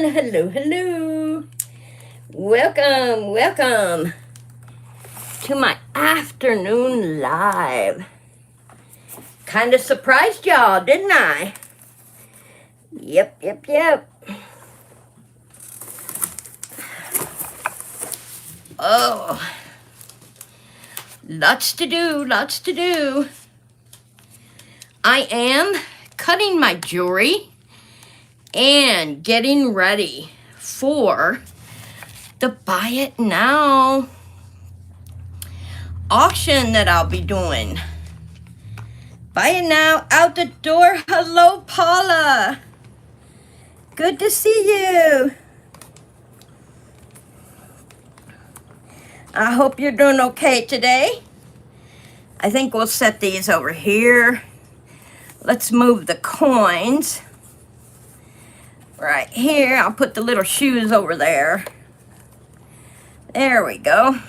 Hello, hello. Welcome to my afternoon live. Kind of surprised y'all, didn't I? Yep. Oh, lots to do. I am cutting my jewelry and getting ready for the Buy It Now auction that I'll be doing. Buy It Now out the door. Hello, Paula. Good to see you. I hope you're doing okay today. I think we'll set these over here. Let's move the coins right here. I'll put the little shoes over there. There we go.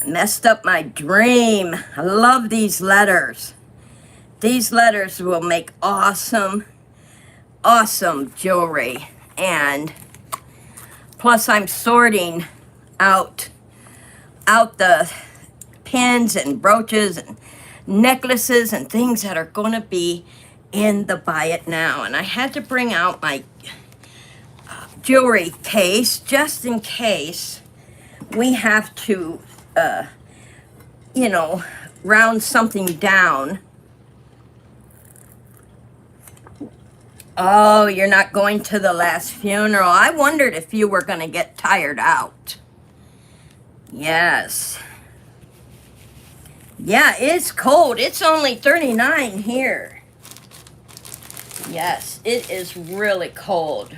Messed up my dream. I love these letters. These letters will make awesome jewelry. And plus I'm sorting out the pins and brooches and necklaces and things that are going to be in the Buy It Now. And I had to bring out my jewelry case just in case we have to, round something down. Oh, you're not going to the last funeral. I wondered if you were going to get tired out. Yes. Yeah, it's cold. It's only 39 here. Yes, it is really cold.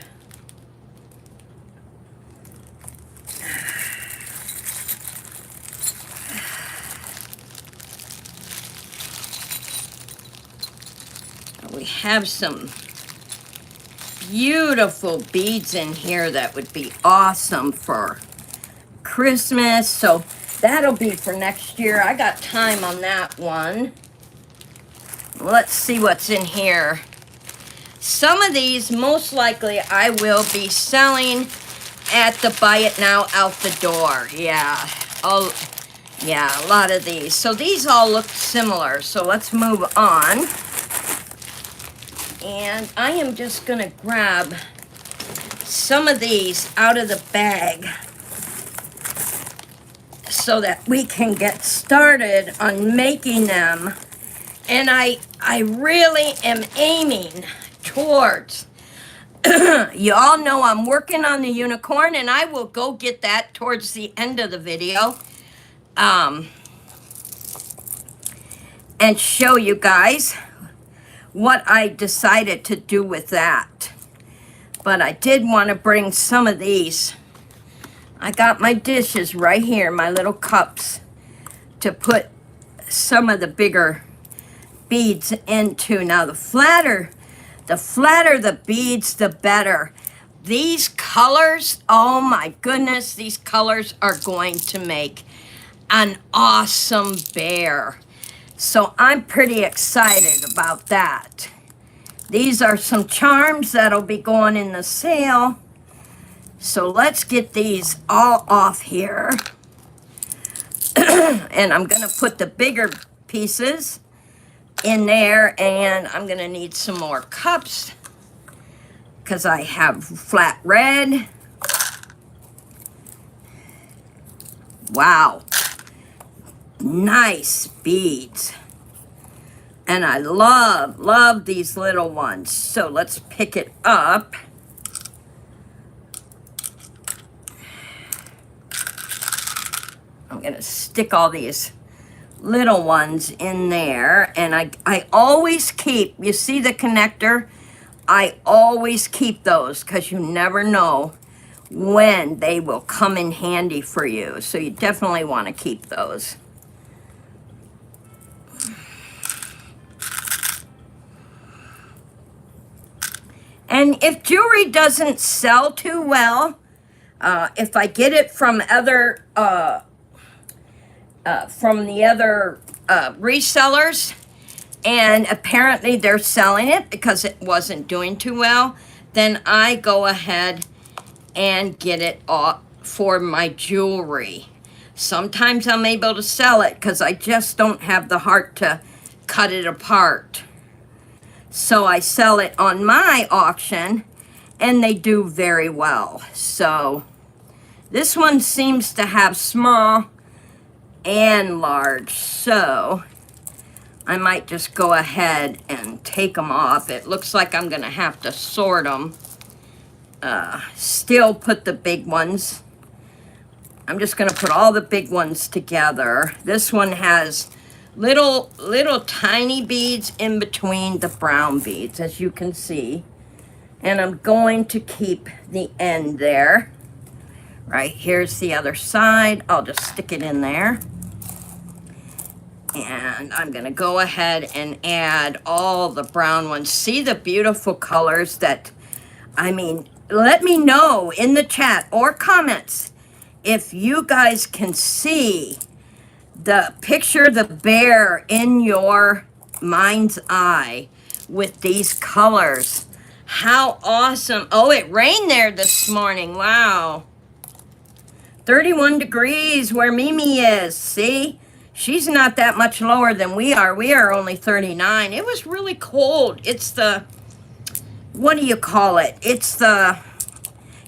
We have some beautiful beads in here that would be awesome for Christmas. So that'll be for next year. I got time on that one. Let's see what's in here. Some of these, most likely, I will be selling at the Buy It Now out the door. Yeah. Oh, yeah, a lot of these. So these all look similar. So let's move on. And I am just going to grab some of these out of the bag so that we can get started on making them. And I really am aiming towards, you all know I'm working on the unicorn, and I will go get that towards the end of the video and show you guys what I decided to do with that. But I did want to bring some of these. I got my dishes right here, my little cups, to put some of the bigger beads into. Now the flatter the beads, the better. These colors, oh my goodness, these colors are going to make an awesome bear. So I'm pretty excited about that. These are some charms that'll be going in the sale. So let's get these all off here. And I'm gonna put the bigger pieces in there, and I'm gonna need some more cups because I have flat red. Wow, nice beads. And I love these little ones. So let's pick it up. I'm gonna stick all these little ones in there, and I always keep, you see the connector? I always keep those because you never know when they will come in handy for you. So you definitely want to keep those. And if jewelry doesn't sell too well, if I get it from other resellers, and apparently they're selling it because it wasn't doing too well, then I go ahead and get it off for my jewelry. Sometimes I'm able to sell it because I just don't have the heart to cut it apart. So I sell it on my auction, and they do very well. So this one seems to have small and large, so I might just go ahead and take them off. It looks like I'm gonna have to sort them. Still put the big ones. I'm just gonna put all the big ones together. This one has little tiny beads in between the brown beads, as you can see. And I'm going to keep the end there. Right, here's the other side. I'll just stick it in there. And I'm gonna go ahead and add all the brown ones. See the beautiful colors that, I mean, let me know in the chat or comments if you guys can see the picture, the bear in your mind's eye with these colors. How awesome. Oh, it rained there this morning. Wow. 31 degrees where Mimi is. See? She's not that much lower than we are. We are only 39. It was really cold. It's the, what do you call it? It's the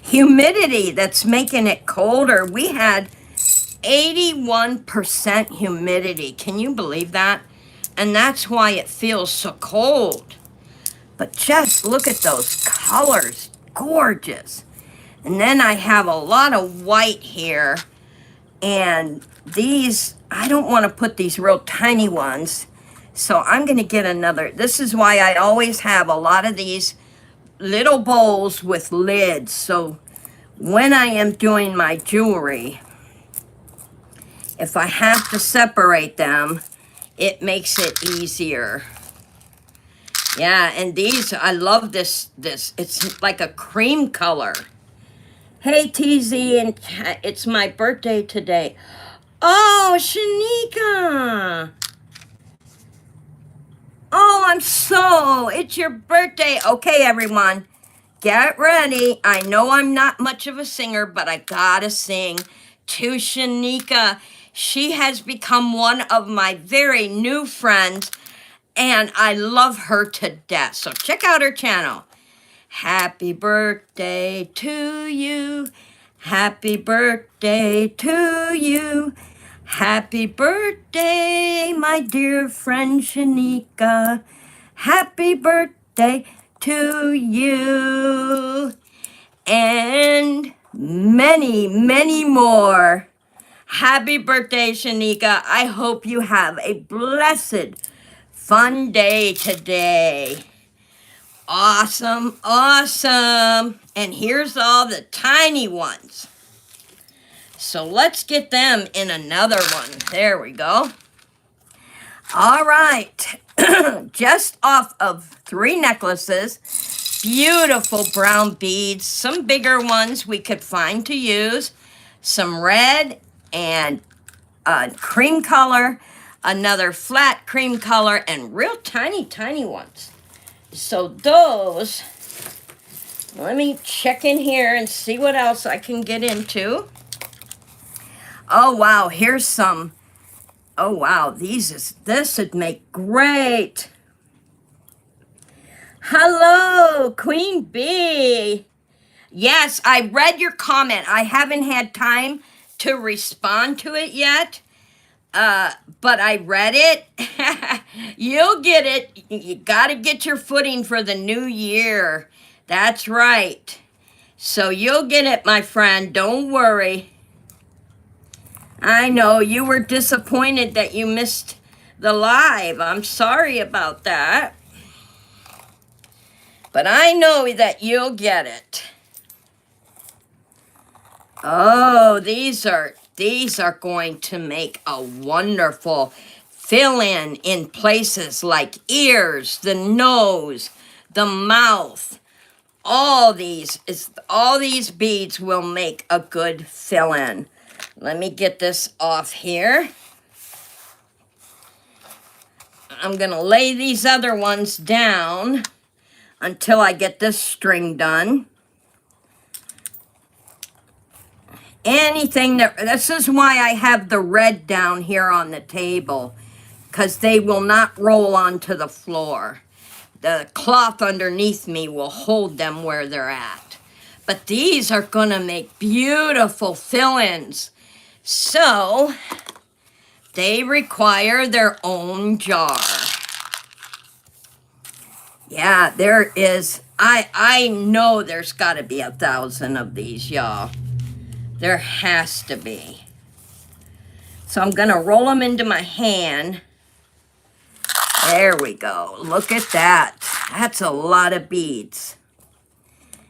humidity that's making it colder. We had 81% humidity. Can you believe that? And that's why it feels so cold. But just look at those colors. Gorgeous. And then I have a lot of white here. And these, I don't want to put these real tiny ones. So I'm going to get another. This is why I always have a lot of these little bowls with lids. So when I am doing my jewelry, if I have to separate them, it makes it easier. Yeah, and these, I love this. It's like a cream color. Hey, TZ, and it's my birthday today. Oh, Shanika. Oh, it's your birthday. Okay, everyone, get ready. I know I'm not much of a singer, but I gotta sing to Shanika. She has become one of my very new friends, and I love her to death. So check out her channel. Happy birthday to you. Happy birthday to you. Happy birthday, my dear friend Shanika. Happy birthday to you. And many, many more. Happy birthday, Shanika. I hope you have a blessed, fun day today. Awesome, awesome. And here's all the tiny ones. So let's get them in another one. There we go. All right. Just off of 3 necklaces. Beautiful brown beads. Some bigger ones we could find to use. Some red and cream color. Another flat cream color. And real tiny, tiny ones. So those, let me check in here and see what else I can get into. Oh, wow, here's some. Oh, wow, this would make great. Hello, Queen Bee. Yes, I read your comment. I haven't had time to respond to it yet, but I read it. You'll get it. You got to get your footing for the new year. That's right. So you'll get it, my friend. Don't worry. I know you were disappointed that you missed the live. I'm sorry about that. But I know that you'll get it. Oh, these are going to make a wonderful fill-in places like ears, the nose, the mouth. All these beads will make a good fill-in. Let me get this off here. I'm going to lay these other ones down until I get this string done. Anything that, this is why I have the red down here on the table, because they will not roll onto the floor. The cloth underneath me will hold them where they're at. But these are going to make beautiful fill-ins. So they require their own jar. Yeah, there is. I know there's got to be 1,000 of these, y'all. There has to be. So I'm going to roll them into my hand. There we go. Look at that. That's a lot of beads.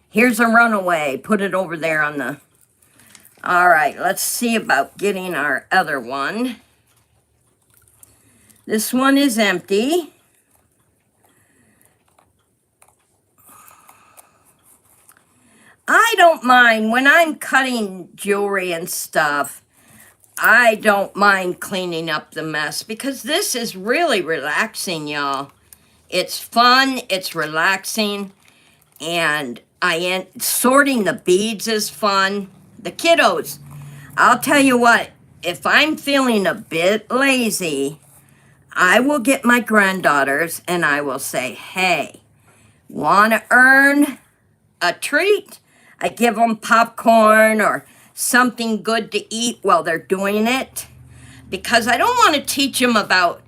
Here's a runaway. Put it over there on the... All right, let's see about getting our other one. This one is empty. I don't mind when I'm cutting jewelry and stuff. I don't mind cleaning up the mess because this is really relaxing, y'all. It's fun, it's relaxing, and sorting the beads is fun. The kiddos, I'll tell you what, if I'm feeling a bit lazy, I will get my granddaughters and I will say, hey, want to earn a treat? I give them popcorn or something good to eat while they're doing it, because I don't want to teach them about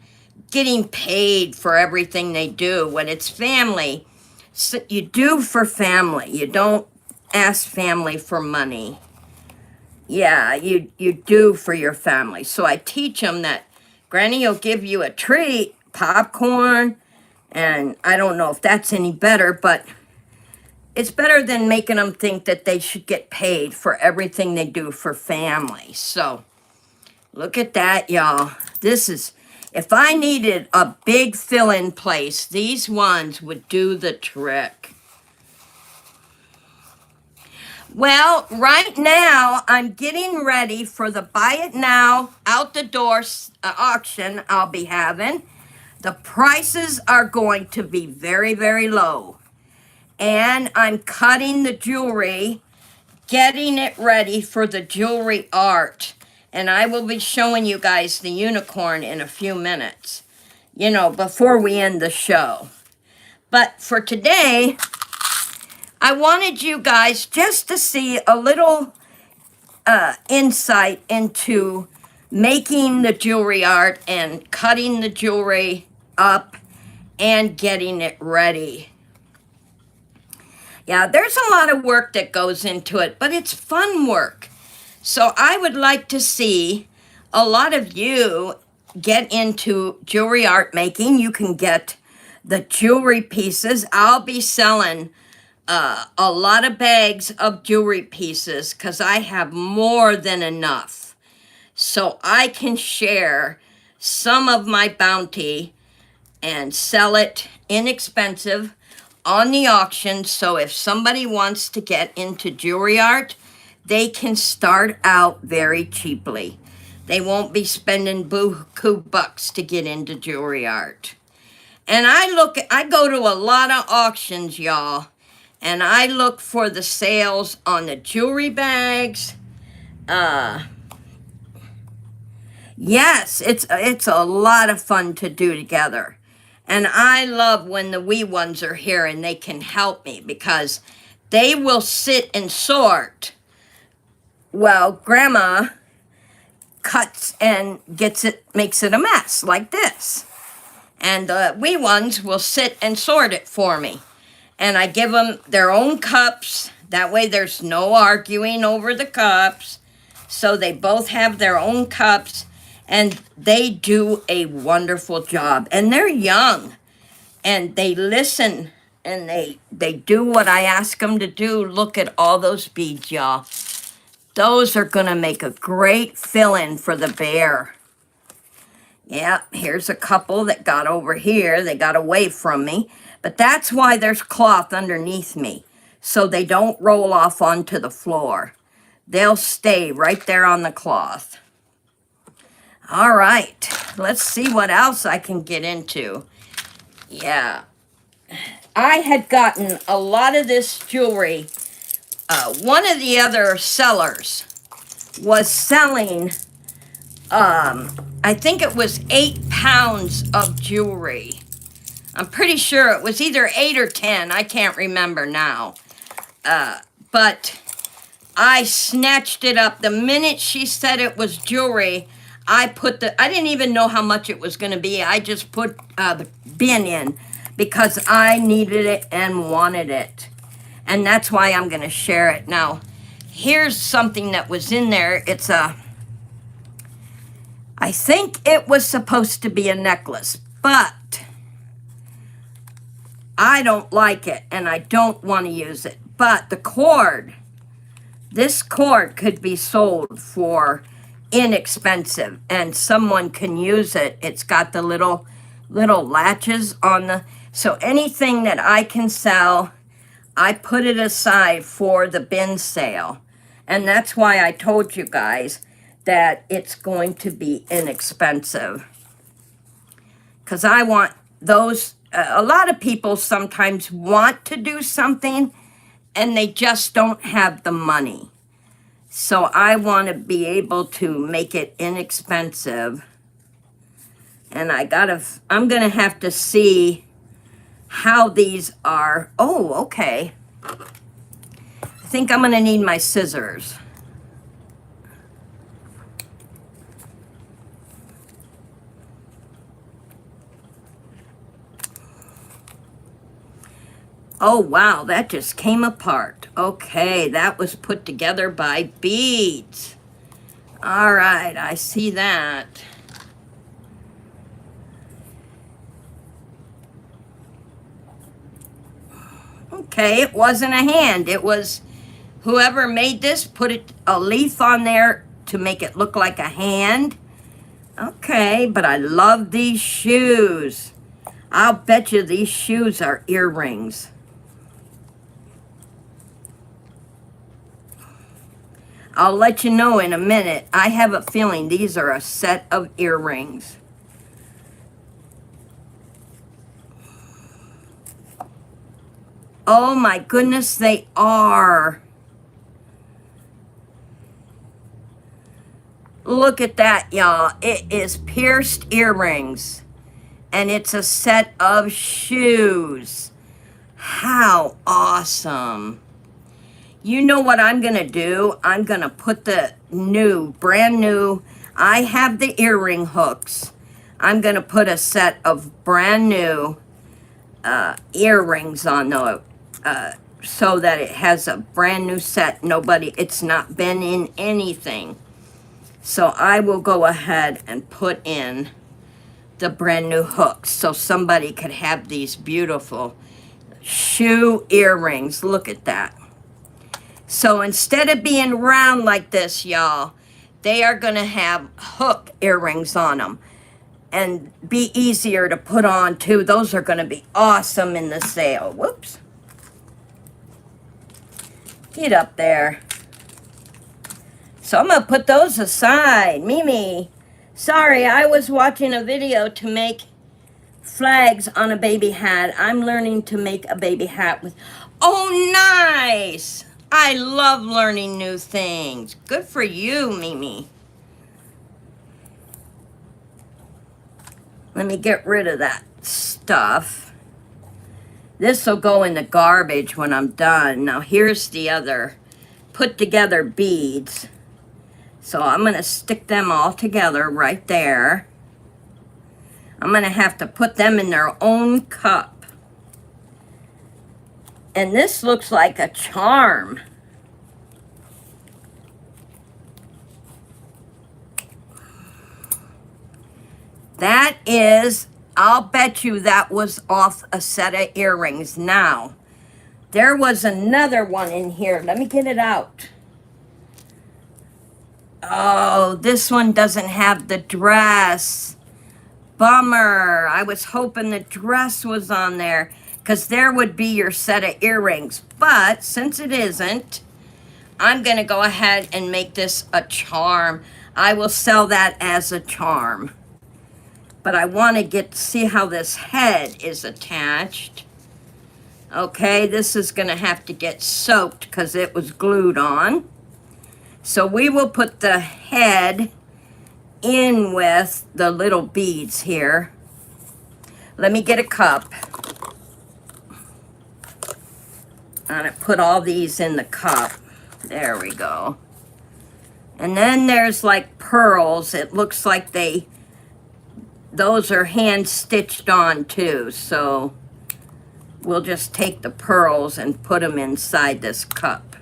getting paid for everything they do. When it's family, so you do for family. You don't ask family for money. Yeah, you do for your family. So I teach them that Granny will give you a treat, popcorn, and I don't know if that's any better, but it's better than making them think that they should get paid for everything they do for family. So, look at that, y'all. This is, if I needed a big fill-in place, these ones would do the trick. Well, right now, I'm getting ready for the Buy It Now, out the door auction I'll be having. The prices are going to be very, very low. And I'm cutting the jewelry, getting it ready for the jewelry art. And I will be showing you guys the unicorn in a few minutes, you know, before we end the show. But for today, I wanted you guys just to see a little insight into making the jewelry art and cutting the jewelry up and getting it ready. Yeah, there's a lot of work that goes into it, but it's fun work. So I would like to see a lot of you get into jewelry art making. You can get the jewelry pieces. I'll be selling a lot of bags of jewelry pieces because I have more than enough. So I can share some of my bounty and sell it inexpensive on the auction. So if somebody wants to get into jewelry art, they can start out very cheaply. They won't be spending buku bucks to get into jewelry art. And I go to a lot of auctions, y'all, and I look for the sales on the jewelry bags. Yes, it's a lot of fun to do together. And I love when the wee ones are here and they can help me because they will sit and sort. Well, Grandma cuts and makes it a mess like this. And the wee ones will sit and sort it for me. And I give them their own cups. That way there's no arguing over the cups. So they both have their own cups. And they do a wonderful job. And they're young. And they listen. And they do what I ask them to do. Look at all those beads, y'all. Those are going to make a great fill-in for the bear. Yeah, here's a couple that got over here. They got away from me. But that's why there's cloth underneath me. So they don't roll off onto the floor. They'll stay right there on the cloth. All right, let's see what else I can get into. Yeah, I had gotten a lot of this jewelry. One of the other sellers was selling, I think it was 8 pounds of jewelry. I'm pretty sure it was either 8 or 10. I can't remember now. But I snatched it up. The minute she said it was jewelry, I didn't even know how much it was going to be. I just put the bin in because I needed it and wanted it. And that's why I'm going to share it. Now, here's something that was in there. I think it was supposed to be a necklace, but I don't like it and I don't want to use it. But the cord, this cord could be sold for inexpensive and someone can use it. It's got the little latches on the, so anything that I can sell, I put it aside for the bin sale. And that's why I told you guys that it's going to be inexpensive. Because I want those, a lot of people sometimes want to do something and they just don't have the money. So I want to be able to make it inexpensive. And I'm going to have to see how these are. Oh, okay. I think I'm going to need my scissors. Oh, wow, that just came apart. Okay, that was put together by beads. All right, I see that. Okay, it wasn't a hand. It was whoever made this put a leaf on there to make it look like a hand. Okay, but I love these shoes. I'll bet you these shoes are earrings. I'll let you know in a minute. I have a feeling these are a set of earrings. Oh my goodness, they are. Look at that, y'all. It is pierced earrings. And it's a set of shoes. How awesome. You know what I'm going to do? I'm going to put the brand new, I have the earring hooks. I'm going to put a set of brand new earrings on the, so that it has a brand new set. It's not been in anything. So I will go ahead and put in the brand new hooks so somebody could have these beautiful shoe earrings. Look at that. So instead of being round like this, y'all, they are going to have hook earrings on them and be easier to put on too. Those are going to be awesome in the sale. Whoops. Get up there. So I'm going to put those aside. Mimi, sorry, I was watching a video to make flags on a baby hat. I'm learning to make a baby hat with... Oh, nice! I love learning new things. Good for you, Mimi. Let me get rid of that stuff. This will go in the garbage when I'm done. Now here's the other put together beads. So I'm going to stick them all together right there. I'm going to have to put them in their own cup. And this looks like a charm. That is, I'll bet you that was off a set of earrings. Now, there was another one in here. Let me get it out. Oh, this one doesn't have the dress. Bummer. I was hoping the dress was on there, because there would be your set of earrings. But since it isn't, I'm going to go ahead and make this a charm. I will sell that as a charm. But I want to see how this head is attached. Okay, this is gonna have to get soaked because it was glued on. So we will put the head in with the little beads here. Let me get a cup. I'm gonna put all these in the cup. There we go. And then there's like pearls. It looks like those are hand stitched on too. So we'll just take the pearls and put them inside this cup.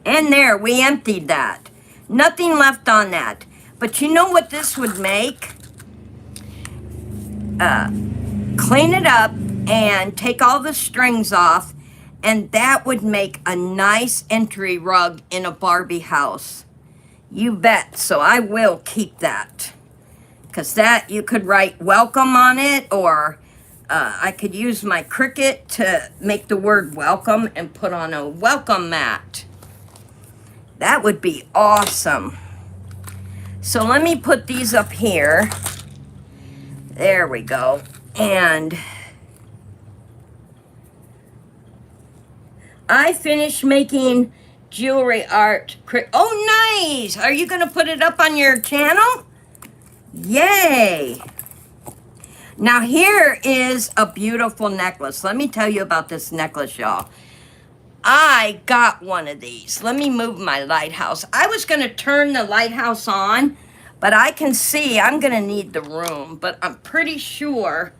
And there, we emptied that. Nothing left on that. But you know what this would make? Clean it up and take all the strings off, and that would make a nice entry rug in a Barbie house. You bet. So I will keep that. Because that, you could write welcome on it, or I could use my Cricut to make the word welcome and put on a welcome mat. That would be awesome. So let me put these up here. There we go. And I finished making jewelry art. Oh, nice. Are you going to put it up on your channel? Yay. Now here is a beautiful necklace. Let me tell you about this necklace, y'all. I got one of these. Let me move my lighthouse. I was going to turn the lighthouse on, but I can see I'm going to need the room. But I'm pretty sure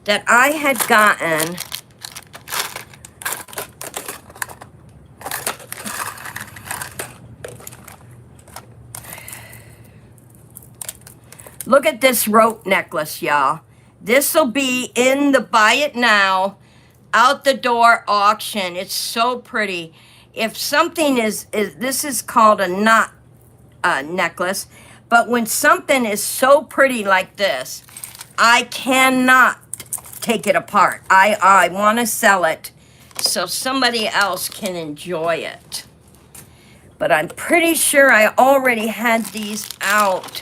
that I had gotten look at this rope necklace, y'all. This will be in the Buy It Now out the door auction. It's so pretty. If something is this is called a knot necklace, but when something is so pretty like this, I cannot take it apart. I want to sell it so somebody else can enjoy it. But I'm pretty sure I already had these out.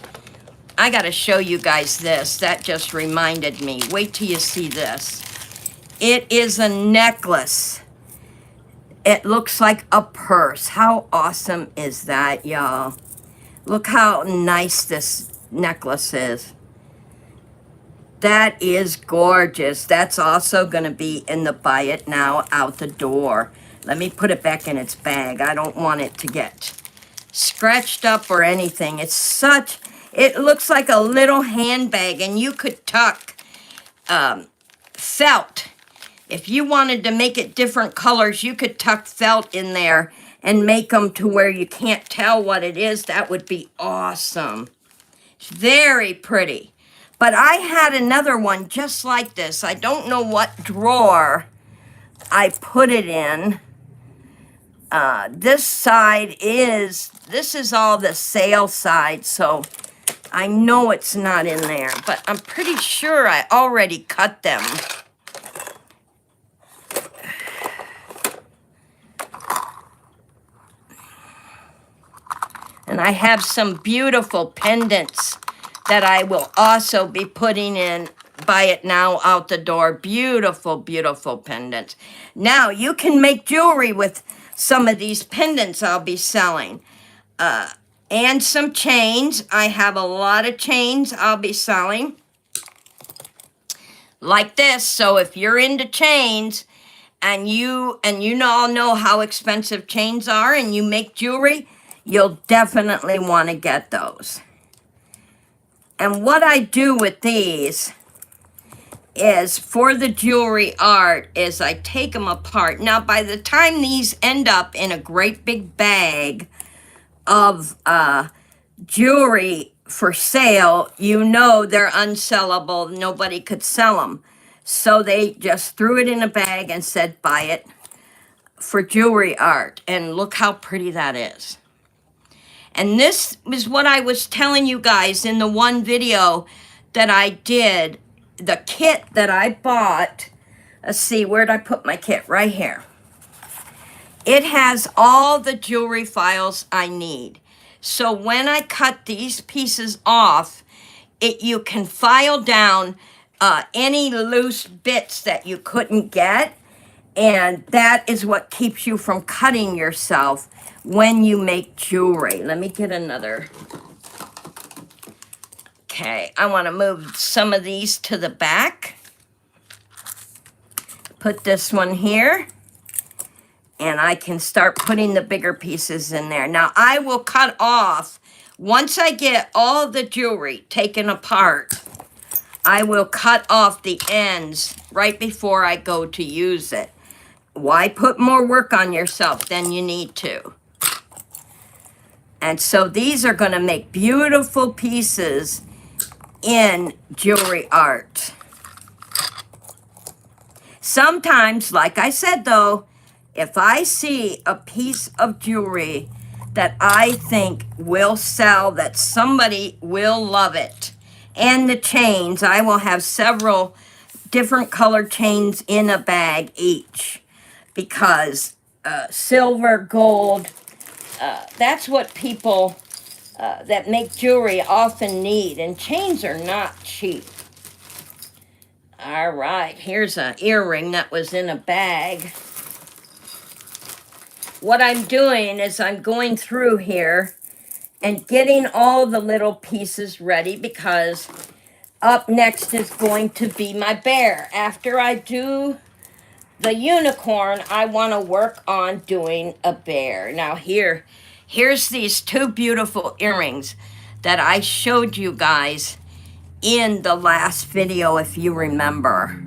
I got to show you guys this. That just reminded me. Wait till you see this. It is a necklace. It looks like a purse. How awesome is that, y'all? Look how nice this necklace is. That is gorgeous. That's also going to be in the Buy It Now out the door. Let me put it back in its bag. I don't want it to get scratched up or anything. It looks like a little handbag, and you could tuck felt. If you wanted to make it different colors, you could tuck felt in there and make them to where you can't tell what it is. That would be awesome. It's very pretty. But I had another one just like this. I don't know what drawer I put it in. This is all the sale side, so I know it's not in there, but I'm pretty sure I already cut them. And I have some beautiful pendants that I will also be putting in Buy It Now out the door. Beautiful, beautiful pendants. Now, you can make jewelry with some of these pendants I'll be selling. And some chains. I have a lot of chains I'll be selling. Like this. So if you're into chains and you all know how expensive chains are and you make jewelry, you'll definitely want to get those. And what I do with these is, for the jewelry art, is I take them apart. Now, by the time these end up in a great big bag of jewelry for sale, you know they're unsellable. Nobody could sell them. So they just threw it in a bag and said, buy it for jewelry art. And look how pretty that is. And this is what I was telling you guys in the one video that I did. The kit that I bought. Let's see, where'd I put my kit? Right here. It has all the jewelry files I need. So when I cut these pieces off, you can file down any loose bits that you couldn't get. And that is what keeps you from cutting yourself when you make jewelry. Let me get another. Okay, I want to move some of these to the back. Put this one here. And I can start putting the bigger pieces in there. Now, I will cut off, once I get all the jewelry taken apart, I will cut off the ends right before I go to use it. Why put more work on yourself than you need to? And so these are going to make beautiful pieces in jewelry art. Sometimes, like I said though, if I see a piece of jewelry that I think will sell, that somebody will love it, and the chains, I will have several different colored chains in a bag each, because silver, gold, that's what people that make jewelry often need, and chains are not cheap. All right, here's an earring that was in a bag. What I'm doing is I'm going through here and getting all the little pieces ready, because up next is going to be my bear. After I do the unicorn, I want to work on doing a bear. Now here's these two beautiful earrings that I showed you guys in the last video, if you remember.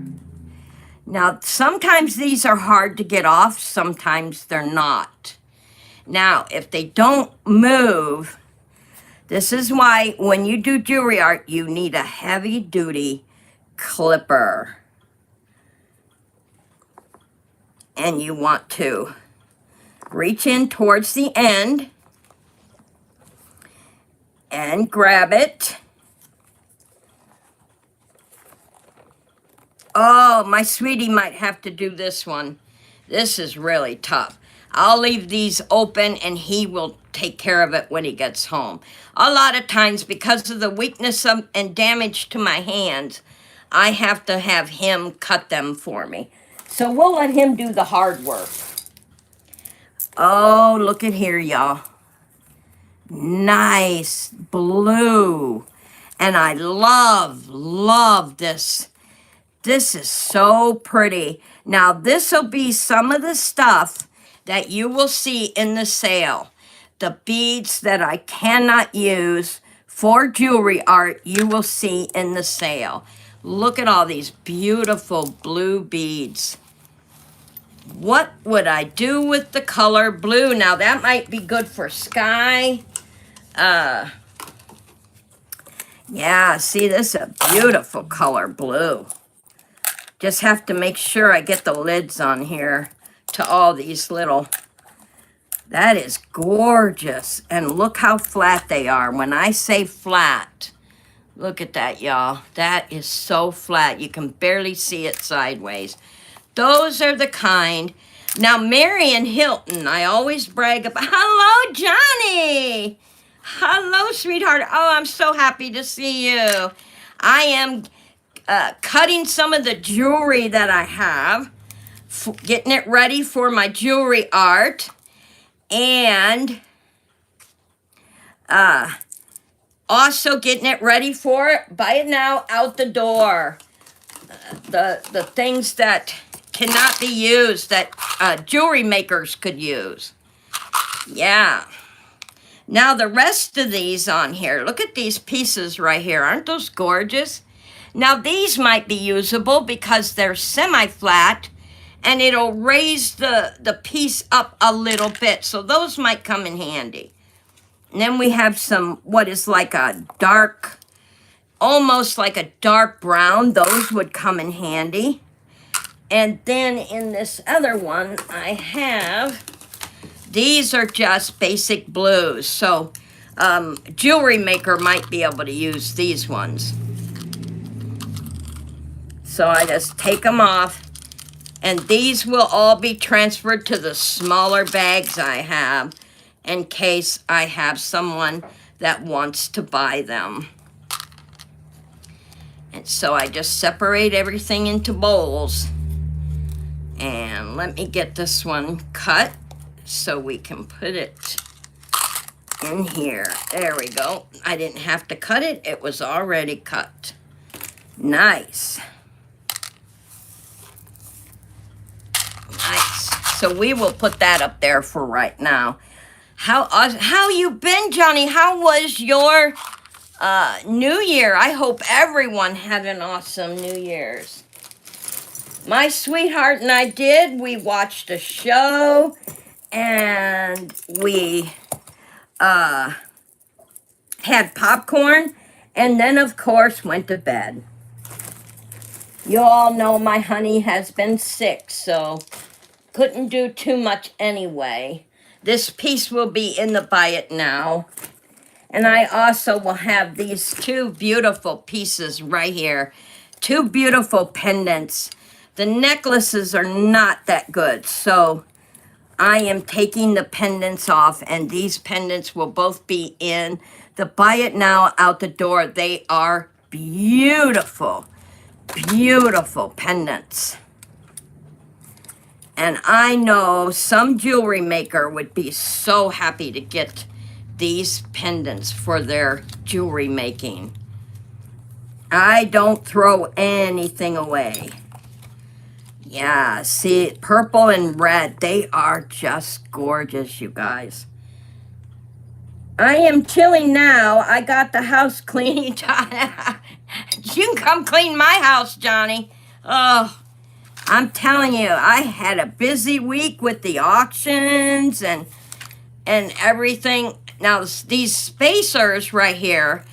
Now, sometimes these are hard to get off, sometimes they're not. Now, if they don't move, this is why when you do jewelry art, you need a heavy-duty clipper. And you want to reach in towards the end and grab it. Oh, my sweetie might have to do this one. This is really tough. I'll leave these open and he will take care of it when he gets home. A lot of times, because of the weakness and damage to my hands, I have to have him cut them for me. So we'll let him do the hard work. Oh, look at here, y'all. Nice blue. And I love this. This is so pretty. Now, this will be some of the stuff that you will see in the sale. The beads that I cannot use for jewelry art, you will see in the sale. Look at all these beautiful blue beads. What would I do with the color blue? Now, that might be good for sky. Yeah, see, this is a beautiful color blue. Just have to make sure I get the lids on here to all these little. That is gorgeous. And look how flat they are. When I say flat, look at that, y'all. That is so flat. You can barely see it sideways. Those are the kind. Now, Marion Hilton, I always brag about. Hello, Johnny. Hello, sweetheart. Oh, I'm so happy to see you. I am cutting some of the jewelry that I have, getting it ready for my jewelry art, and also getting it ready for, buy it now, out the door. The things that cannot be used that jewelry makers could use. Yeah. Now the rest of these on here, look at these pieces right here. Aren't those gorgeous? Now these might be usable because they're semi-flat and it'll raise the piece up a little bit. So those might come in handy. And then we have some, what is like a dark, almost like a dark brown. Those would come in handy. And then in this other one, I have, these are just basic blues. So jewelry maker might be able to use these ones. So I just take them off. And these will all be transferred to the smaller bags I have in case I have someone that wants to buy them. And so I just separate everything into bowls. And let me get this one cut so we can put it in here. There we go. I didn't have to cut it. It was already cut. Nice. Nice. So we will put that up there for right now. How you been, Johnny? How was your New Year? I hope everyone had an awesome New Year's. My sweetheart and I did. We watched a show and we had popcorn and then, of course, went to bed. You all know my honey has been sick, so couldn't do too much anyway. This piece will be in the buy it now. And I also will have these two beautiful pieces right here. Two beautiful pendants. The necklaces are not that good, so I am taking the pendants off, and these pendants will both be in the buy it now out the door. They are beautiful, beautiful pendants. And I know some jewelry maker would be so happy to get these pendants for their jewelry making. I don't throw anything away. Yeah, see, purple and red, they are just gorgeous, you guys. I am chilling now. I got the house clean. You can come clean my house, Johnny. Oh, I'm telling you, I had a busy week with the auctions and everything. Now, these spacers right here,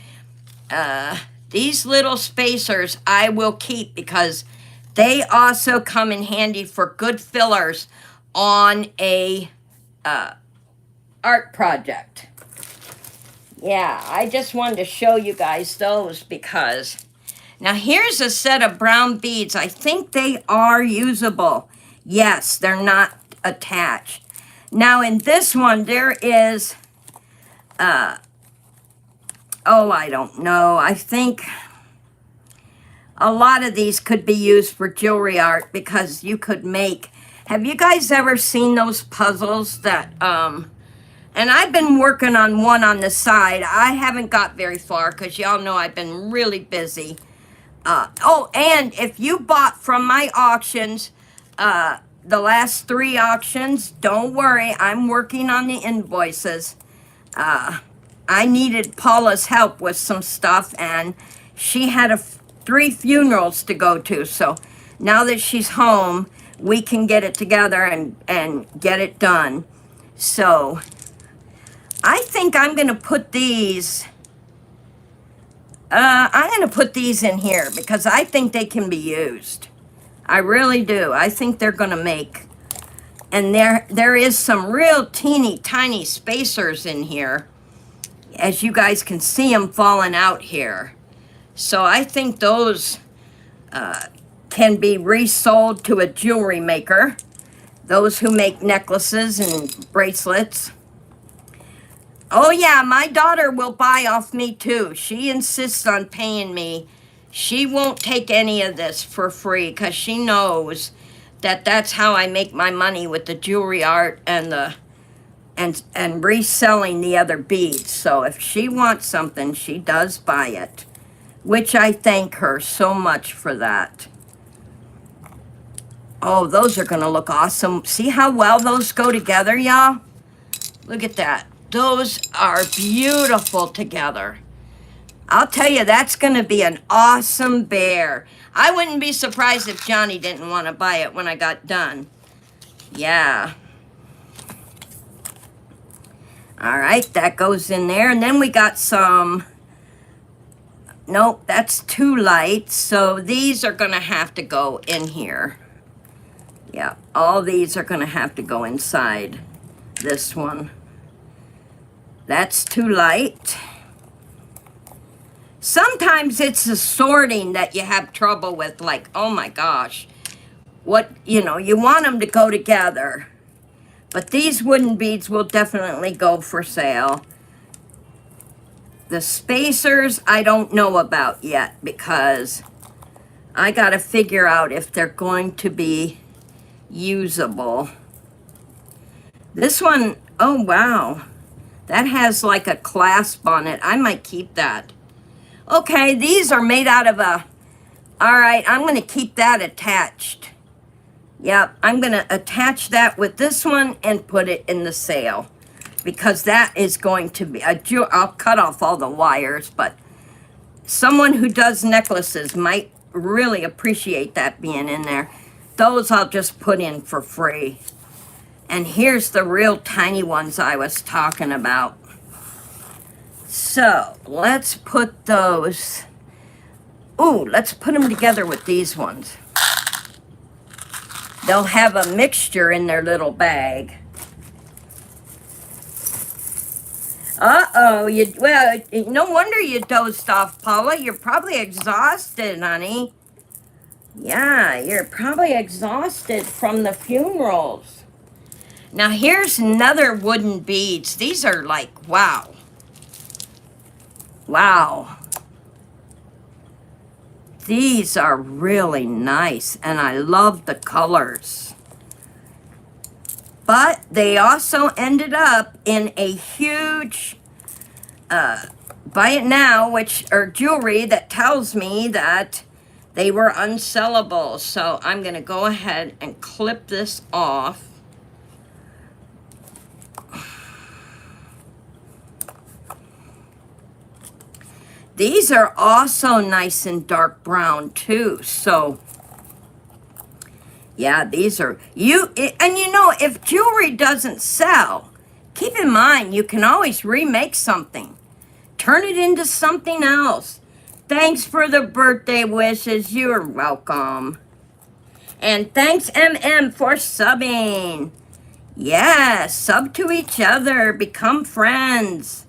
these little spacers I will keep because they also come in handy for good fillers on a art project. Yeah, I just wanted to show you guys those because... Now, here's a set of brown beads. I think they are usable. Yes, they're not attached. Now, in this one, there is... oh, I don't know. I think... a lot of these could be used for jewelry art because you could make... Have you guys ever seen those puzzles that... and I've been working on one on the side. I haven't got very far because y'all know I've been really busy. Oh, and if you bought from my auctions, the last 3 auctions, don't worry. I'm working on the invoices. I needed Paula's help with some stuff, and she had 3 funerals to go to. So now that she's home, we can get it together and get it done. So I think I'm going to put these... I'm going to put these in here because I think they can be used. I really do. I think they're going to make... And there is some real teeny tiny spacers in here. As you guys can see them falling out here. So I think those can be resold to a jewelry maker. Those who make necklaces and bracelets. Oh yeah, my daughter will buy off me too. She insists on paying me. She won't take any of this for free because she knows that that's how I make my money with the jewelry art and the and reselling the other beads. So if she wants something, she does buy it, which I thank her so much for that. Oh, those are going to look awesome. See how well those go together, y'all? Look at that. Those are beautiful together. I'll tell you, that's going to be an awesome bear. I wouldn't be surprised if Johnny didn't want to buy it when I got done. Yeah. All right, that goes in there. And then we got some... Nope, that's too light. So these are going to have to go in here. Yeah, all these are going to have to go inside this one. That's too light. Sometimes it's the sorting that you have trouble with, like, oh my gosh. What, you know, you want them to go together. But these wooden beads will definitely go for sale. The spacers I don't know about yet because I got to figure out if they're going to be usable. This one, oh wow, that has like a clasp on it. I might keep that. Okay, these are made out of a, all right, I'm going to keep that attached. Yep, I'm going to attach that with this one and put it in the sale because that is going to be, I'll cut off all the wires, but someone who does necklaces might really appreciate that being in there. Those I'll just put in for free. And here's the real tiny ones I was talking about. So let's put those, ooh, let's put them together with these ones. They'll have a mixture in their little bag. Uh-oh, well, no wonder you dozed off, Paula. You're probably exhausted, honey. Yeah, you're probably exhausted from the funerals. Now, here's another wooden beads. These are like, wow. Wow. These are really nice, and I love the colors. But they also ended up in a huge buy it now, or jewelry that tells me that they were unsellable. So I'm going to go ahead and clip this off. These are also nice and dark brown too. So yeah, these are, and you know, if jewelry doesn't sell, keep in mind, you can always remake something. Turn it into something else. Thanks for the birthday wishes. You're welcome. And thanks, MM, for subbing. Yeah, sub to each other. Become friends.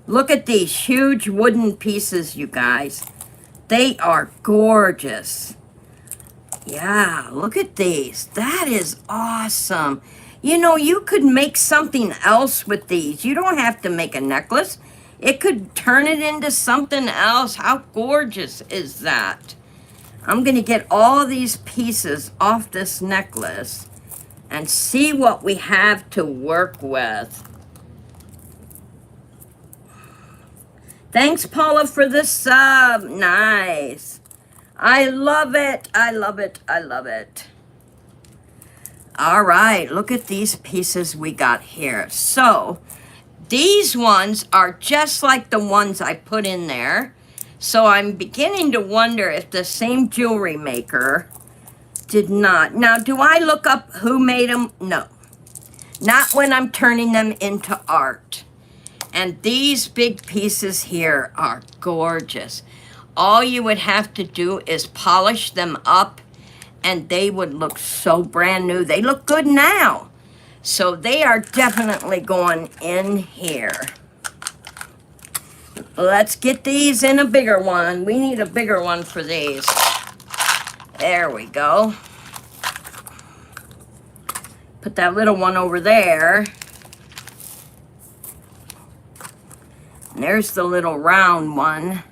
Look at these huge wooden pieces, you guys. They are gorgeous. Yeah, look at these. That is awesome. You know, you could make something else with these. You don't have to make a necklace. It could turn it into something else. How gorgeous is that? I'm going to get all these pieces off this necklace and see what we have to work with. Thanks, Paula, for the sub. Nice. I love it. I love it. I love it. All right, look at these pieces we got here. So these ones are just like the ones I put in there. So I'm beginning to wonder if the same jewelry maker did not. Now, do I look up who made them? No. Not when I'm turning them into art. And these big pieces here are gorgeous. All you would have to do is polish them up and they would look so brand new. They look good now. So they are definitely going in here. Let's get these in a bigger one. We need a bigger one for these. There we go. Put that little one over there. And there's the little round one.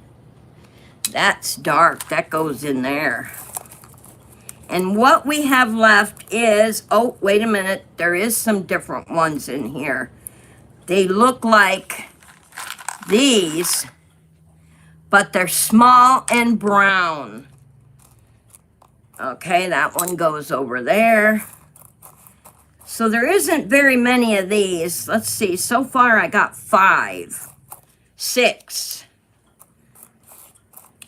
That's dark. That goes in there. And what we have left is, oh, wait a minute. There is some different ones in here. They look like these, but they're small and brown. Okay, that one goes over there. So there isn't very many of these. Let's see. So far, I got 5. 6.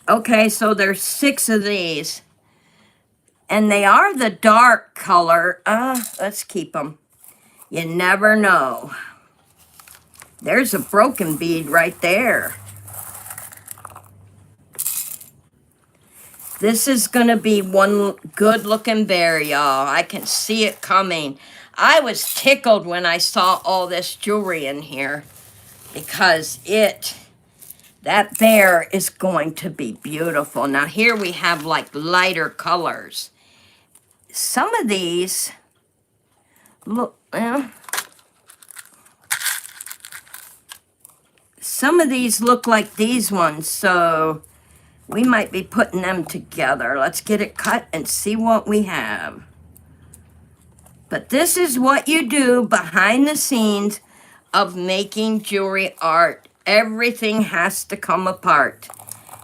Okay, so there's 6 of these. And they are the dark color. Let's keep them. You never know. There's a broken bead right there. This is going to be one good-looking bear, y'all. I can see it coming. I was tickled when I saw all this jewelry in here because that bear is going to be beautiful. Now, here we have, like, lighter colors. Some of these, look, well, some of these look like these ones, so we might be putting them together. Let's get it cut and see what we have. But this is what you do behind the scenes of making jewelry art. Everything has to come apart.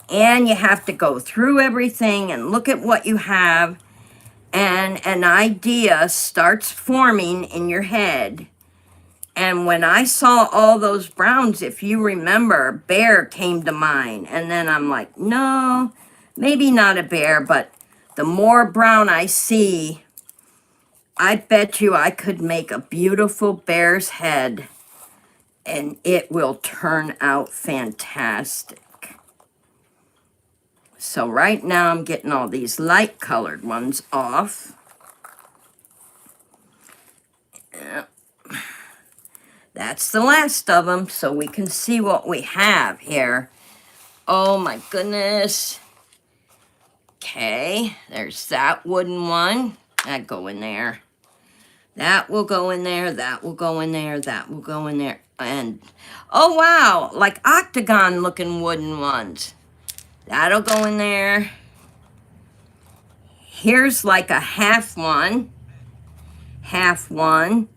And you have to go through everything and look at what you have. And an idea starts forming in your head. And when I saw all those browns, if you remember, bear came to mind. And then I'm like, no, maybe not a bear, but the more brown I see, I bet you I could make a beautiful bear's head and it will turn out fantastic. So right now I'm getting all these light colored ones off. Yep. That's the last of them, so we can see what we have here. Oh my goodness. Okay, there's that wooden one. That go in there. That will go in there, that will go in there, that will go in there. And, oh wow, like octagon looking wooden ones. That'll go in there. Here's like a half one. Half one.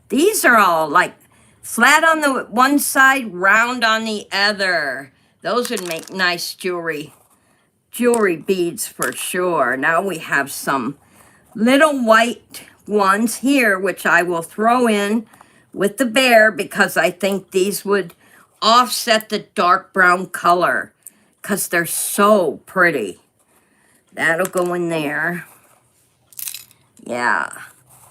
These are all like flat on the one side, round on the other. Those would make nice jewelry beads for sure. Now we have some little white ones here, which I will throw in with the bear because I think these would offset the dark brown color because they're so pretty. That'll go in there. Yeah.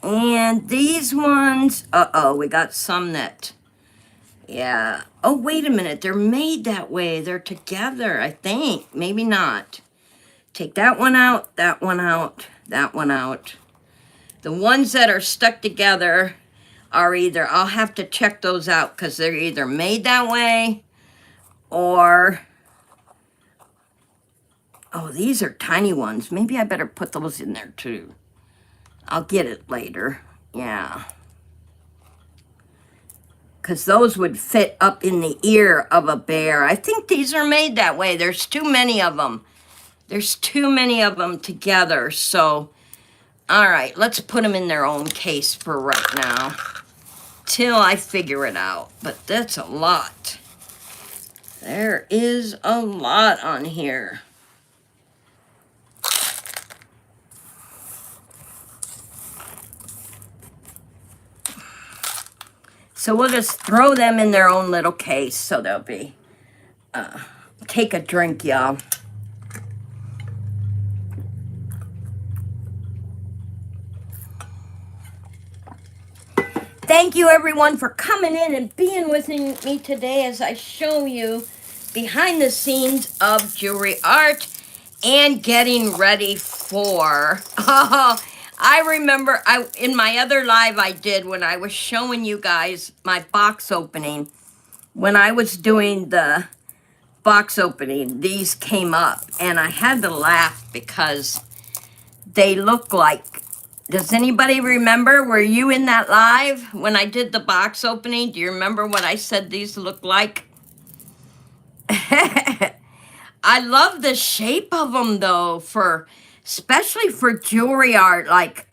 And these ones, uh-oh, we got some that, yeah. Oh, wait a minute, they're made that way. They're together, I think. Maybe not. Take that one out, that one out, that one out. The ones that are stuck together are either, I'll have to check those out because they're either made that way or, oh, these are tiny ones. Maybe I better put those in there too. I'll get it later. Yeah. Because those would fit up in the ear of a bear. I think these are made that way. There's too many of them. There's too many of them together. So, all right, let's put them in their own case for right now. Till I figure it out. But that's a lot. There is a lot on here. So we'll just throw them in their own little case so they'll be, take a drink, y'all. Thank you everyone for coming in and being with me today as I show you behind the scenes of jewelry art and getting ready for, I remember in my other live I did when I was showing you guys my box opening. When I was doing the box opening, these came up and I had to laugh because they look like, does anybody remember? Were you in that live when I did the box opening? Do you remember what I said these look like? I love the shape of them though, especially for jewelry art. Like,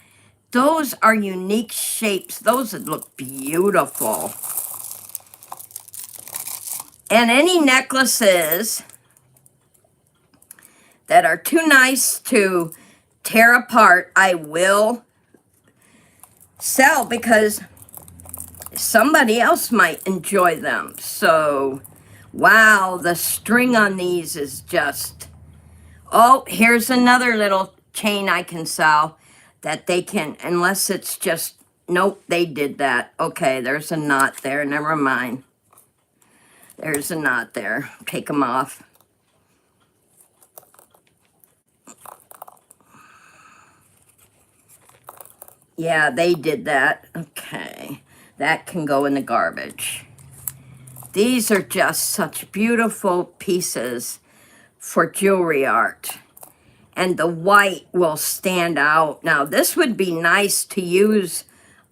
those are unique shapes. Those would look beautiful. And any necklaces that are too nice to tear apart, I will sell because somebody else might enjoy them. So, wow, the string on these is just, oh, here's another little chain I can sell that they can, unless it's just, nope, they did that. Okay, there's a knot there, never mind. There's a knot there, take them off. Yeah, they did that. Okay, that can go in the garbage. These are just such beautiful pieces for jewelry art. And the white will stand out. Now, this would be nice to use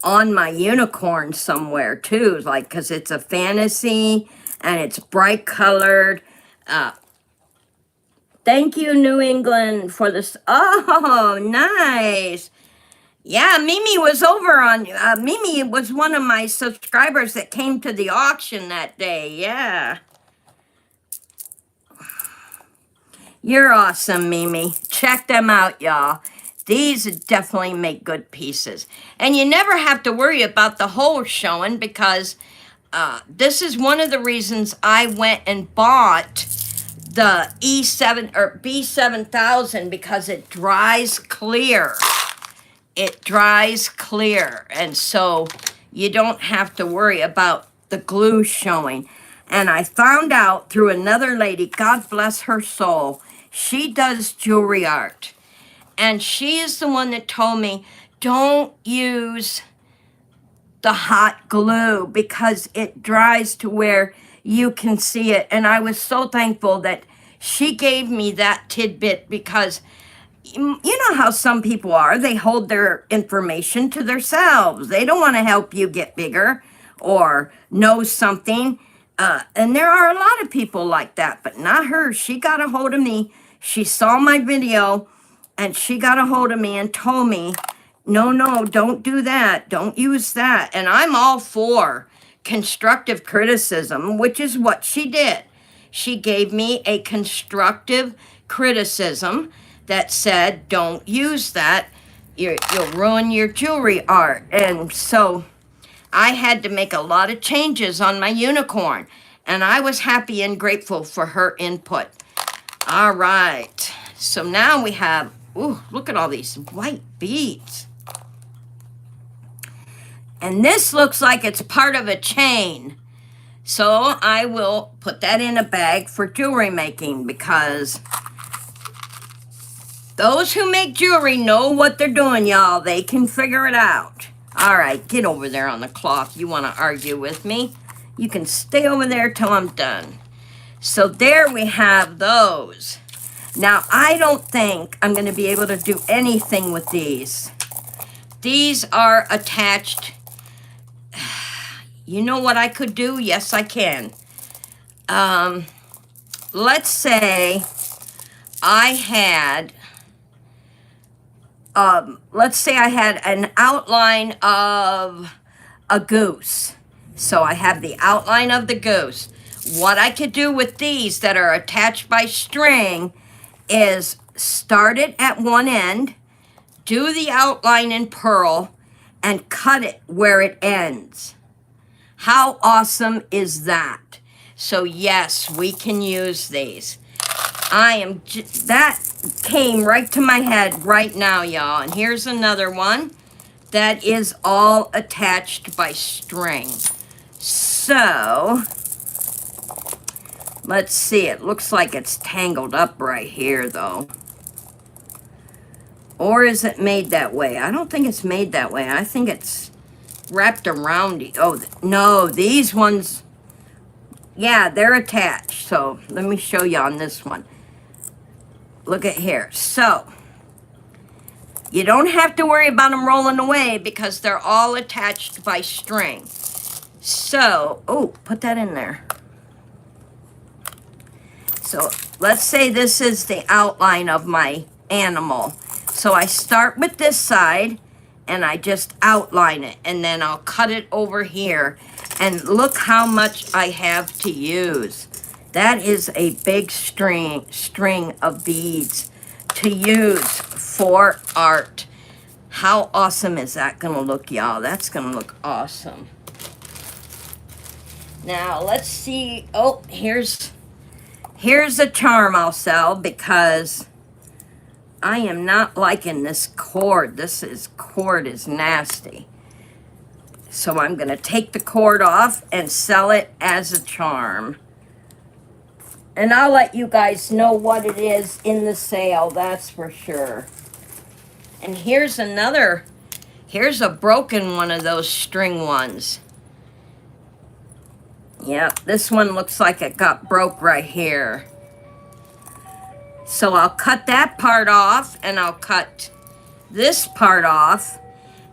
on my unicorn somewhere, too. Like, because it's a fantasy, and it's bright colored. Thank you, New England, for this. Oh, nice. Yeah, Mimi was over on, Mimi was one of my subscribers that came to the auction that day. Yeah. You're awesome, Mimi. Check them out, y'all. These definitely make good pieces. And you never have to worry about the holes showing because this is one of the reasons I went and bought the E7 or B7000 because it dries clear. It dries clear. And so you don't have to worry about the glue showing. And I found out through another lady, God bless her soul, she does jewelry art. And she is the one that told me, don't use the hot glue because it dries to where you can see it. And I was so thankful that she gave me that tidbit because you know how some people are. They hold their information to themselves. They don't want to help you get bigger or know something. And there are a lot of people like that, but not her. She got a hold of me. She saw my video and she got a hold of me and told me, no, don't do that. Don't use that. And I'm all for constructive criticism, which is what she did. She gave me a constructive criticism that said, don't use that. You'll ruin your jewelry art. And so I had to make a lot of changes on my unicorn. And I was happy and grateful for her input. All right. So now we have, ooh, look at all these white beads. And this looks like it's part of a chain. So I will put that in a bag for jewelry making because those who make jewelry know what they're doing, y'all. They can figure it out. All right, get over there on the cloth. You want to argue with me? You can stay over there till I'm done. So there we have those. Now, I don't think I'm going to be able to do anything with these. These are attached. You know what I could do? Yes, I can. Let's say I had, an outline of a goose. So I have the outline of the goose. What I could do with these that are attached by string is start it at one end, do the outline in pearl, and cut it where it ends. How awesome is that? So yes, we can use these. That came right to my head right now, y'all. And here's another one that is all attached by string. So, let's see. It looks like it's tangled up right here, though. Or is it made that way? I don't think it's made that way. I think it's wrapped around it. Oh, no, these ones, yeah, they're attached. So, let me show you on this one. Look at here. So, you don't have to worry about them rolling away because they're all attached by string. So, oh, put that in there. So, let's say this is the outline of my animal. So, I start with this side, and I just outline it. And then I'll cut it over here. And look how much I have to use. That is a big string of beads to use for art. How awesome is that going to look, y'all? That's going to look awesome. Now, let's see. Oh, here's a charm I'll sell because I am not liking this cord. This cord is nasty. So I'm going to take the cord off and sell it as a charm. And I'll let you guys know what it is in the sale, that's for sure. And here's a broken one of those string ones. Yep, this one looks like it got broke right here. So I'll cut that part off, and I'll cut this part off,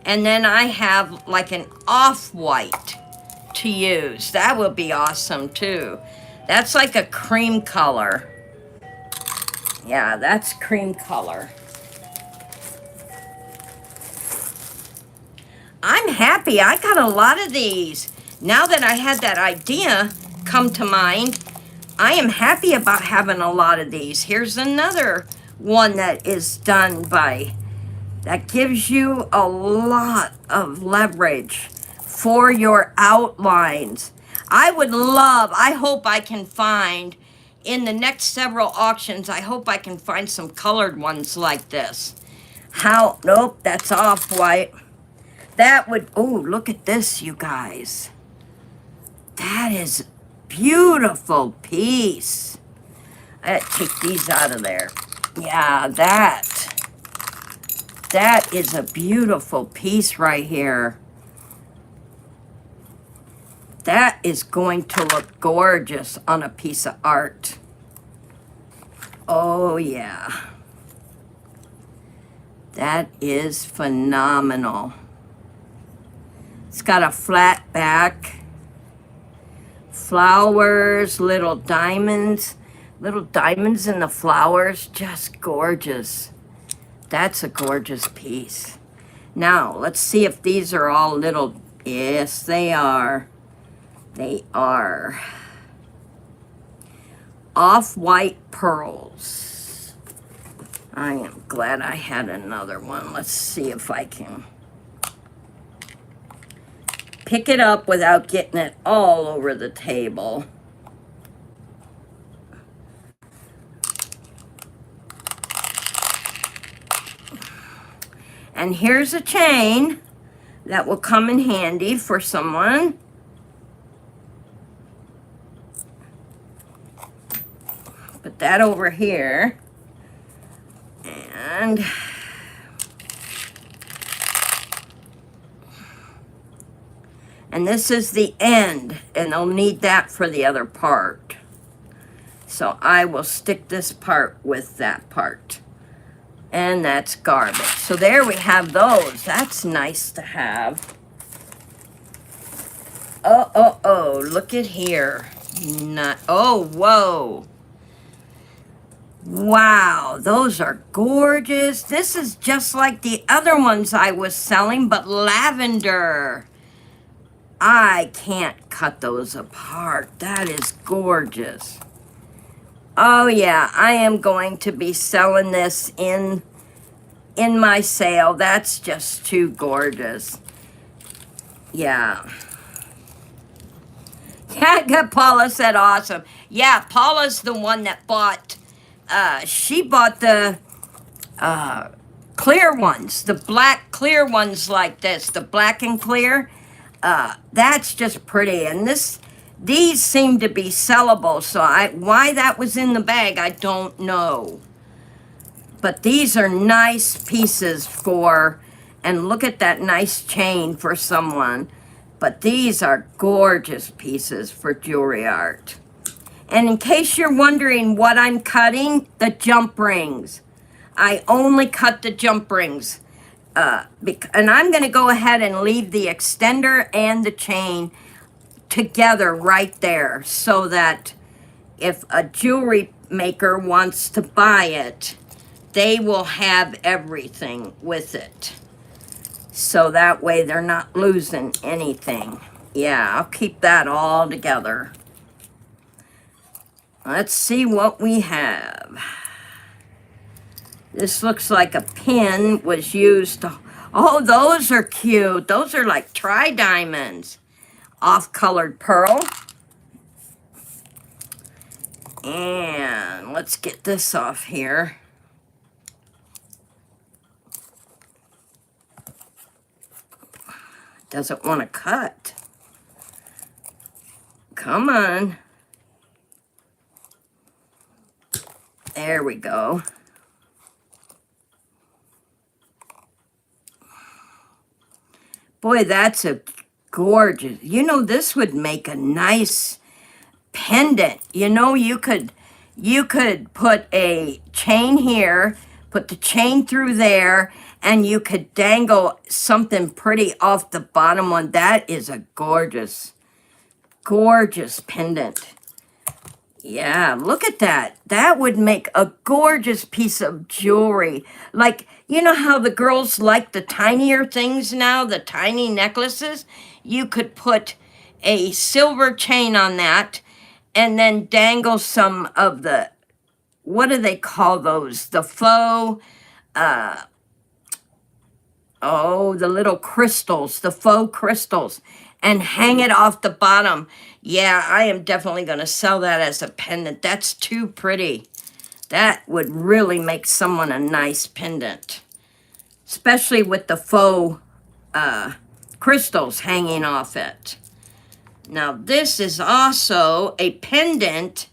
and then I have like an off-white to use. That would be awesome too. That's like a cream color. Yeah, that's cream color. I'm happy. I got a lot of these. Now that I had that idea come to mind, I am happy about having a lot of these. Here's another one that is done by, that gives you a lot of leverage for your outlines. I would love, I hope I can find, in the next several auctions, I hope I can find some colored ones like this. How, nope, that's off-white. That would, oh, look at this, you guys. That is a beautiful piece. I gotta take these out of there. Yeah, that is a beautiful piece right here. That is going to look gorgeous on a piece of art. Oh, yeah. That is phenomenal. It's got a flat back, flowers, little diamonds in the flowers, just gorgeous. That's a gorgeous piece. Now, let's see if these are all little, yes, they are. They are off-white pearls. I am glad I had another one. Let's see if I can pick it up without getting it all over the table. And here's a chain that will come in handy for someone. Put that over here. And this is the end, and they'll need that for the other part. So I will stick this part with that part. And that's garbage. So there we have those. That's nice to have. Oh, look at here. Oh, whoa. Wow, those are gorgeous. This is just like the other ones I was selling, but lavender. I can't cut those apart. That is gorgeous. Oh yeah, I am going to be selling this in my sale. That's just too gorgeous. Yeah. Yeah, Paula said awesome. Yeah, Paula's the one that bought, she bought the clear ones, the black clear ones like this, the black and clear. That's just pretty. And these seem to be sellable, so why that was in the bag, I don't know. But these are nice pieces for, and look at that nice chain for someone. But these are gorgeous pieces for jewelry art. And in case you're wondering what I'm cutting, the jump rings. I only cut the jump rings. And I'm going to go ahead and leave the extender and the chain together right there, so that if a jewelry maker wants to buy it, they will have everything with it. So that way they're not losing anything. Yeah, I'll keep that all together. Let's see what we have. This looks like a pin was used to, oh, those are cute. Those are like tri-diamonds. Off-colored pearl. And let's get this off here. Doesn't want to cut. Come on. There we go. Boy, that's a gorgeous. You know, this would make a nice pendant. You know, you could put a chain here, put the chain through there, and you could dangle something pretty off the bottom one. That is a gorgeous. gorgeous pendant. Yeah, look at that. That would make a gorgeous piece of jewelry. Like, you know how the girls like the tinier things now, the tiny necklaces? You could put a silver chain on that and then dangle some of the, what do they call those? The faux, oh, the little crystals, the faux crystals, and hang it off the bottom. Yeah, I am definitely going to sell that as a pendant. That's too pretty. That would really make someone a nice pendant, especially with the faux crystals hanging off it. Now, this is also a pendant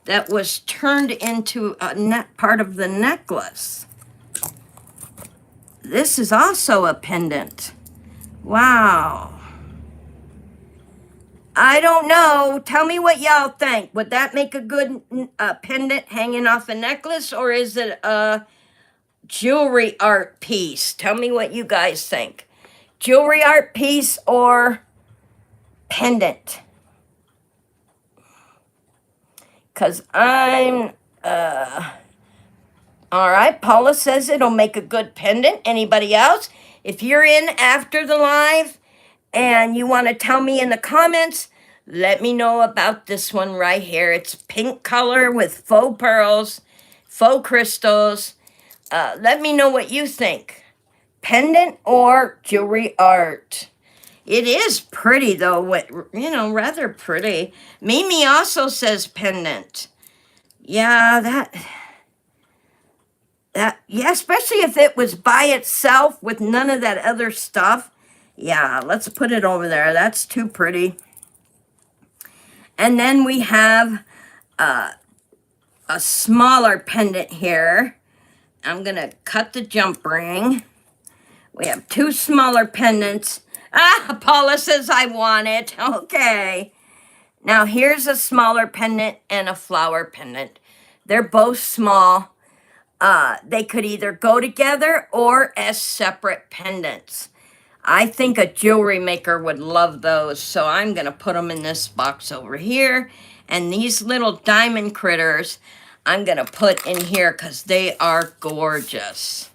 that was turned into a part of the necklace. This is also a pendant. Wow. I don't know. Tell me what y'all think. Would that make a good pendant hanging off a necklace, or is it a jewelry art piece? Tell me what you guys think. Jewelry art piece or pendant? Because I'm... All right, Paula says it'll make a good pendant. Anybody else? If you're in after the live and you want to tell me in the comments, let me know about this one right here. It's pink color with faux pearls, faux crystals. Let me know what you think. Pendant or jewelry art? It is pretty, though. You know, rather pretty. Mimi also says pendant. Yeah, yeah, especially if it was by itself with none of that other stuff. Yeah, let's put it over there. That's too pretty. And then we have a smaller pendant here. I'm going to cut the jump ring. We have two smaller pendants. Ah, Paula says I want it. Okay. Now here's a smaller pendant and a flower pendant. They're both small. They could either go together or as separate pendants. I think a jewelry maker would love those, so I'm going to put them in this box over here. And these little diamond critters, I'm going to put in here because they are gorgeous.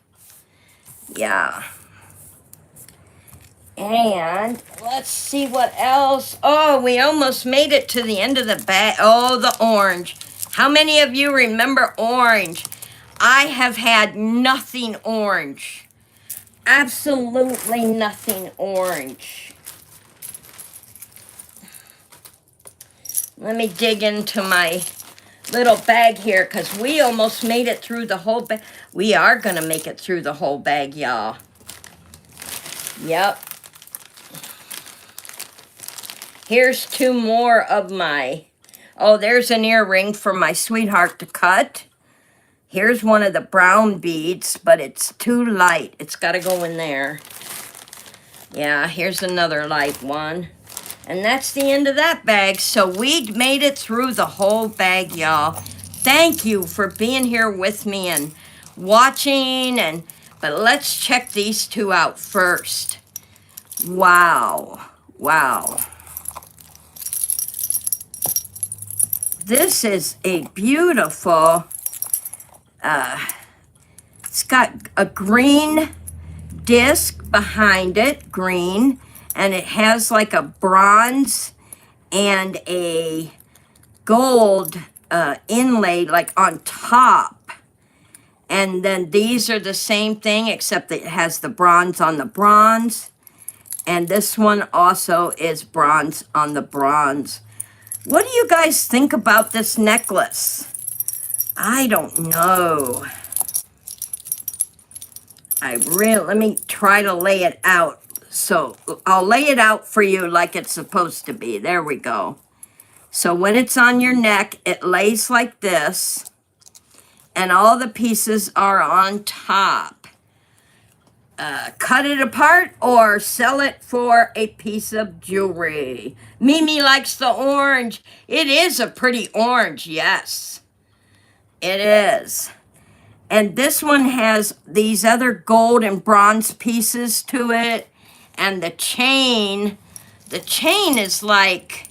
Yeah. And let's see what else. Oh, we almost made it to the end of the bag. Oh, the orange. How many of you remember orange? I have had nothing orange. Absolutely nothing orange. Let me dig into my little bag here because we almost made it through the whole bag. We are going to make it through the whole bag, y'all. Yep. Here's two more of my... Oh, there's an earring for my sweetheart to cut. Here's one of the brown beads, but it's too light. It's got to go in there. Yeah, here's another light one. And that's the end of that bag. So we made it through the whole bag, y'all. Thank you for being here with me and watching. But let's check these two out first. Wow. Wow. This is a beautiful... it's got a green disc behind it, green, and it has like a bronze and a gold inlay like on top. And then these are the same thing except that it has the bronze on the bronze. And this one also is bronze on the bronze. What do you guys think about this necklace? I don't know. Let me try to lay it out. So I'll lay it out for you like it's supposed to be. There we go. So when it's on your neck, it lays like this. And all the pieces are on top. Cut it apart or sell it for a piece of jewelry. Mimi likes the orange. It is a pretty orange, yes. It is. And this one has these other gold and bronze pieces to it. And the chain is like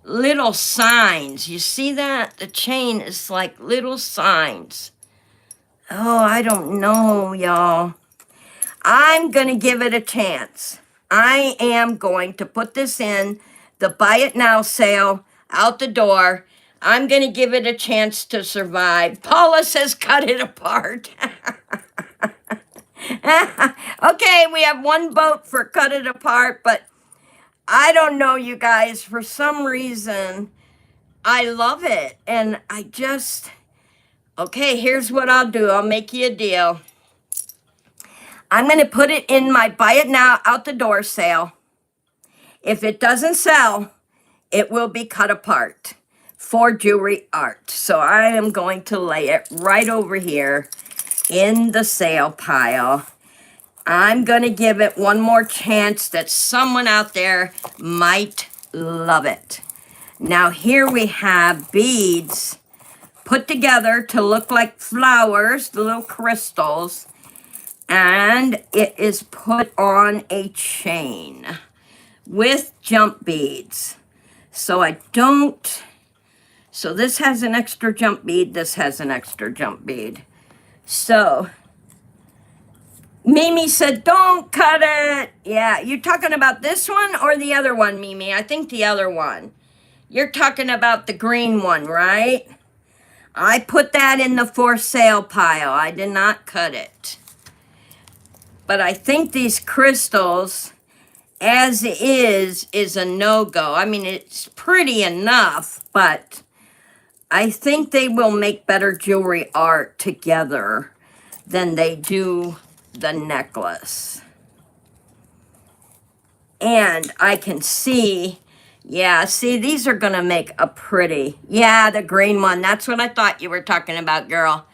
little signs. You see that? The chain is like little signs. Oh, I don't know, y'all. I'm going to give it a chance. I am going to put this in the buy it now sale out the door. I'm going to give it a chance to survive. Paula says cut it apart. Okay, we have one vote for cut it apart, but I don't know, you guys. For some reason, I love it. And I just, okay, here's what I'll do. I'll make you a deal. I'm going to put it in my buy it now out the door sale. If it doesn't sell, it will be cut apart for jewelry art. So I am going to lay it right over here in the sale pile. I'm going to give it one more chance that someone out there might love it. Now here we have beads put together to look like flowers, the little crystals. And it is put on a chain with jump beads. So this has an extra jump bead, this has an extra jump bead. So, Mimi said, don't cut it. Yeah, you talking about this one or the other one, Mimi? I think the other one. You're talking about the green one, right? I put that in the for sale pile. I did not cut it. But I think these crystals, as is a no-go. I mean, it's pretty enough, but I think they will make better jewelry art together than they do the necklace. And I can see, yeah, see, these are going to make a pretty, yeah, the green one. That's what I thought you were talking about, girl.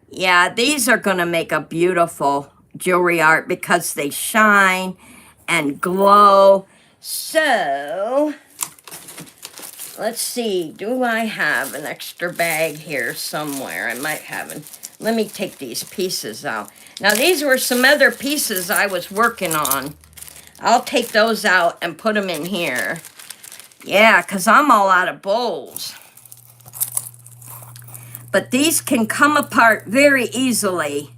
Yeah, these are going to make a beautiful jewelry art because they shine and glow. So, let's see. Do I have an extra bag here somewhere? I might have an. Let me take these pieces out. Now, these were some other pieces I was working on. I'll take those out and put them in here. Yeah, because I'm all out of bowls. But these can come apart very easily.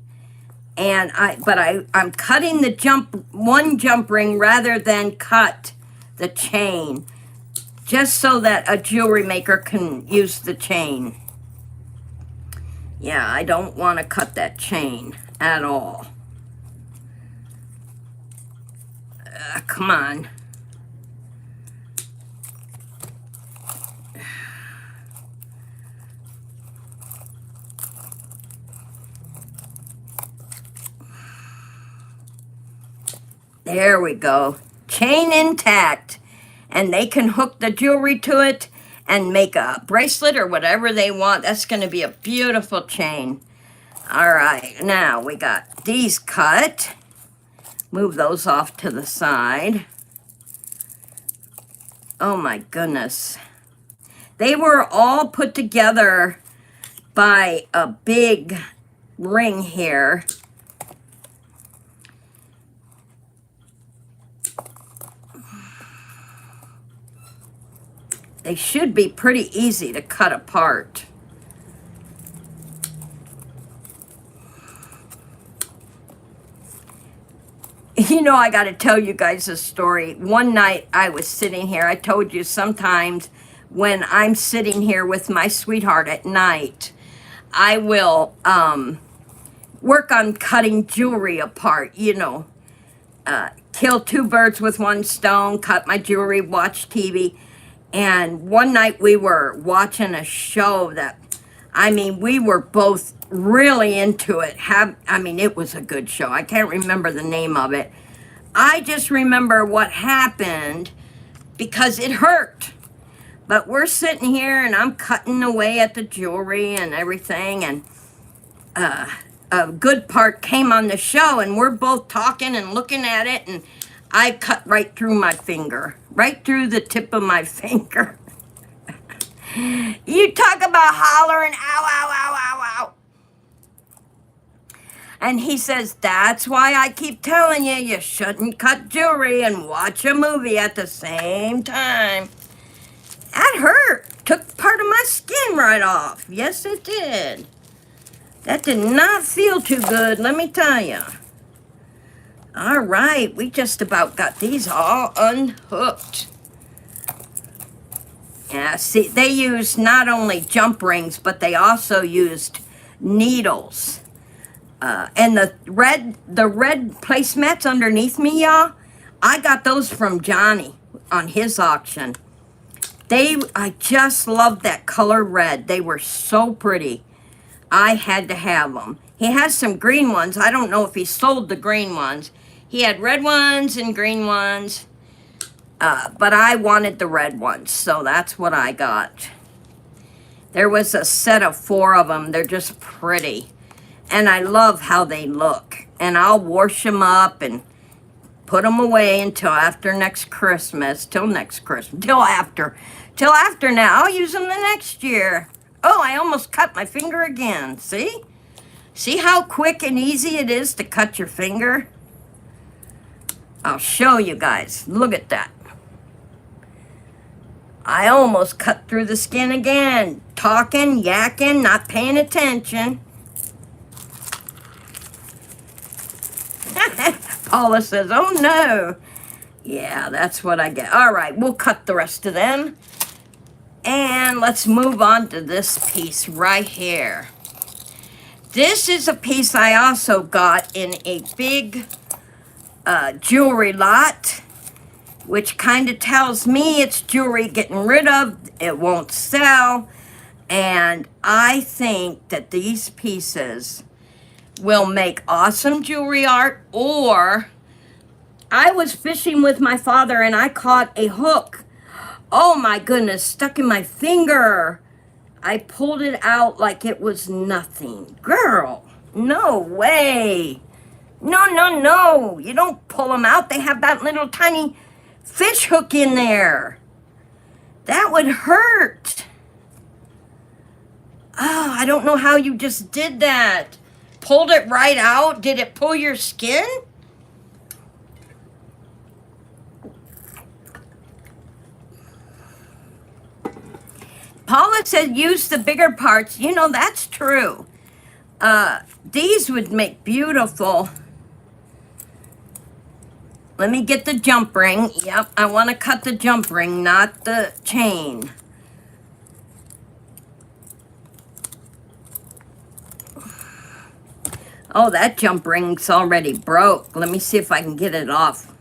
And I'm cutting the one jump ring rather than cut the chain, just so that a jewelry maker can use the chain. Yeah, I don't want to cut that chain at all. Come on. There we go. Chain intact. And they can hook the jewelry to it and make a bracelet or whatever they want. That's going to be a beautiful chain. All right, now we got these cut. Move those off to the side. Oh my goodness. They were all put together by a big ring here. They should be pretty easy to cut apart. You know, I got to tell you guys a story. One night I was sitting here. I told you sometimes when I'm sitting here with my sweetheart at night, I will work on cutting jewelry apart, you know. Kill two birds with one stone, cut my jewelry, watch TV. And one night we were watching a show that, I mean, we were both really into it. I mean, it was a good show. I can't remember the name of it. I just remember what happened because it hurt. But we're sitting here and I'm cutting away at the jewelry and everything. And a good part came on the show and we're both talking and looking at it. And I cut right through my finger, right through the tip of my finger. You talk about hollering, ow, ow, ow, ow, ow. And he says, that's why I keep telling you, you shouldn't cut jewelry and watch a movie at the same time. That hurt. Took part of my skin right off. Yes, it did. That did not feel too good, let me tell you. All right, we just about got these all unhooked. Yeah, see, they used not only jump rings, but they also used needles. And the red placemats underneath me, y'all, I got those from Johnny on his auction. I just loved that color red. They were so pretty. I had to have them. He has some green ones. I don't know if he sold the green ones. He had red ones and green ones. But I wanted the red ones, so that's what I got. There was a set of 4 of them. They're just pretty. And I love how they look. And I'll wash them up and put them away until after next Christmas. Till next Christmas. Till after now. I'll use them the next year. Oh, I almost cut my finger again. See? See how quick and easy it is to cut your finger? I'll show you guys. Look at that. I almost cut through the skin again. Talking, yakking, not paying attention. Paula says, oh no. Yeah, that's what I get. All right, we'll cut the rest of them. And let's move on to this piece right here. This is a piece I also got in a big jewelry lot, which kind of tells me it's jewelry getting rid of. It won't sell. And I think that these pieces will make awesome jewelry art. Or I was fishing with my father and I caught a hook. Oh my goodness, stuck in my finger. I pulled it out like it was nothing. Girl, no way. No, no, no. You don't pull them out. They have that little tiny fish hook in there. That would hurt. Oh, I don't know how you just did that. Pulled it right out? Did it pull your skin? Paula said use the bigger parts. You know, that's true. These would make beautiful. Let me get the jump ring. Yep, I want to cut the jump ring, not the chain. Oh, that jump ring's already broke. Let me see if I can get it off.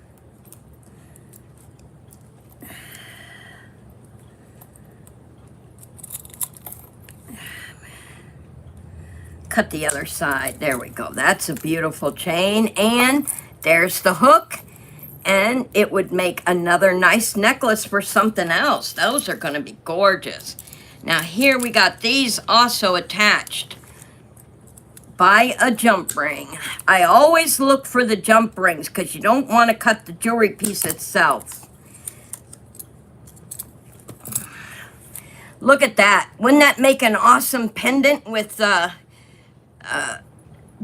Cut the other side. There we go. That's a beautiful chain. And there's the hook. And it would make another nice necklace for something else. Those are going to be gorgeous. Now here we got these also attached by a jump ring. I always look for the jump rings because you don't want to cut the jewelry piece itself. Look at that. Wouldn't that make an awesome pendant with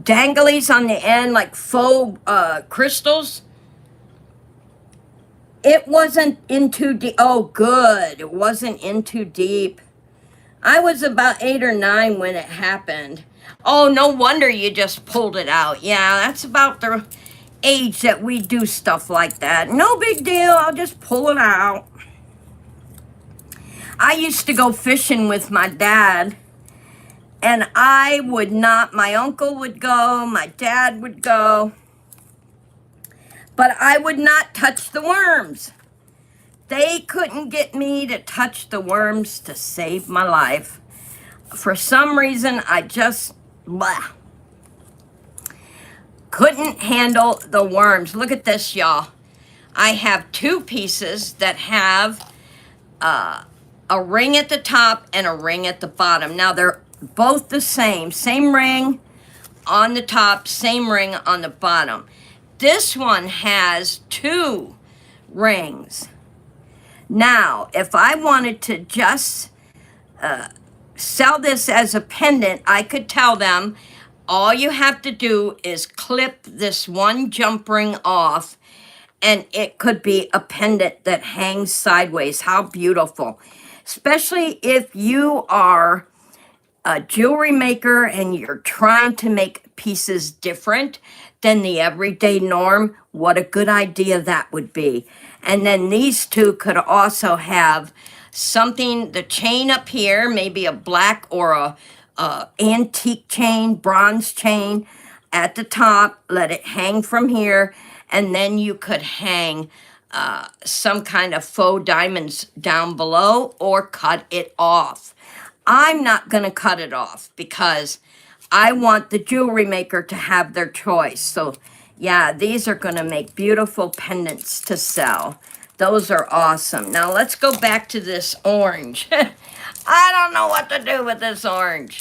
danglies on the end, like faux crystals? It wasn't in too deep. Oh, good. It wasn't in too deep. I was about 8 or 9 when it happened. Oh, no wonder you just pulled it out. Yeah, that's about the age that we do stuff like that. No big deal. I'll just pull it out. I used to go fishing with my dad. And I would not. My uncle would go. My dad would go. But I would not touch the worms. They couldn't get me to touch the worms to save my life. For some reason, I just couldn't handle the worms. Look at this, y'all. I have 2 pieces that have a ring at the top and a ring at the bottom. Now, they're both the same. Same ring on the top, same ring on the bottom. This one has 2 rings. Now, if I wanted to just sell this as a pendant, I could tell them, all you have to do is clip this one jump ring off, and it could be a pendant that hangs sideways. How beautiful. especially if you are a jewelry maker and you're trying to make pieces different than the everyday norm. What a good idea that would be. And then these two could also have something, the chain up here, maybe a black or a antique chain, bronze chain at the top, let it hang from here, and then you could hang some kind of faux diamonds down below or cut it off. I'm not going to cut it off because I want the jewelry maker to have their choice. So yeah, these are going to make beautiful pendants to sell. Those are awesome. Now let's go back to this orange. I don't know what to do with this orange.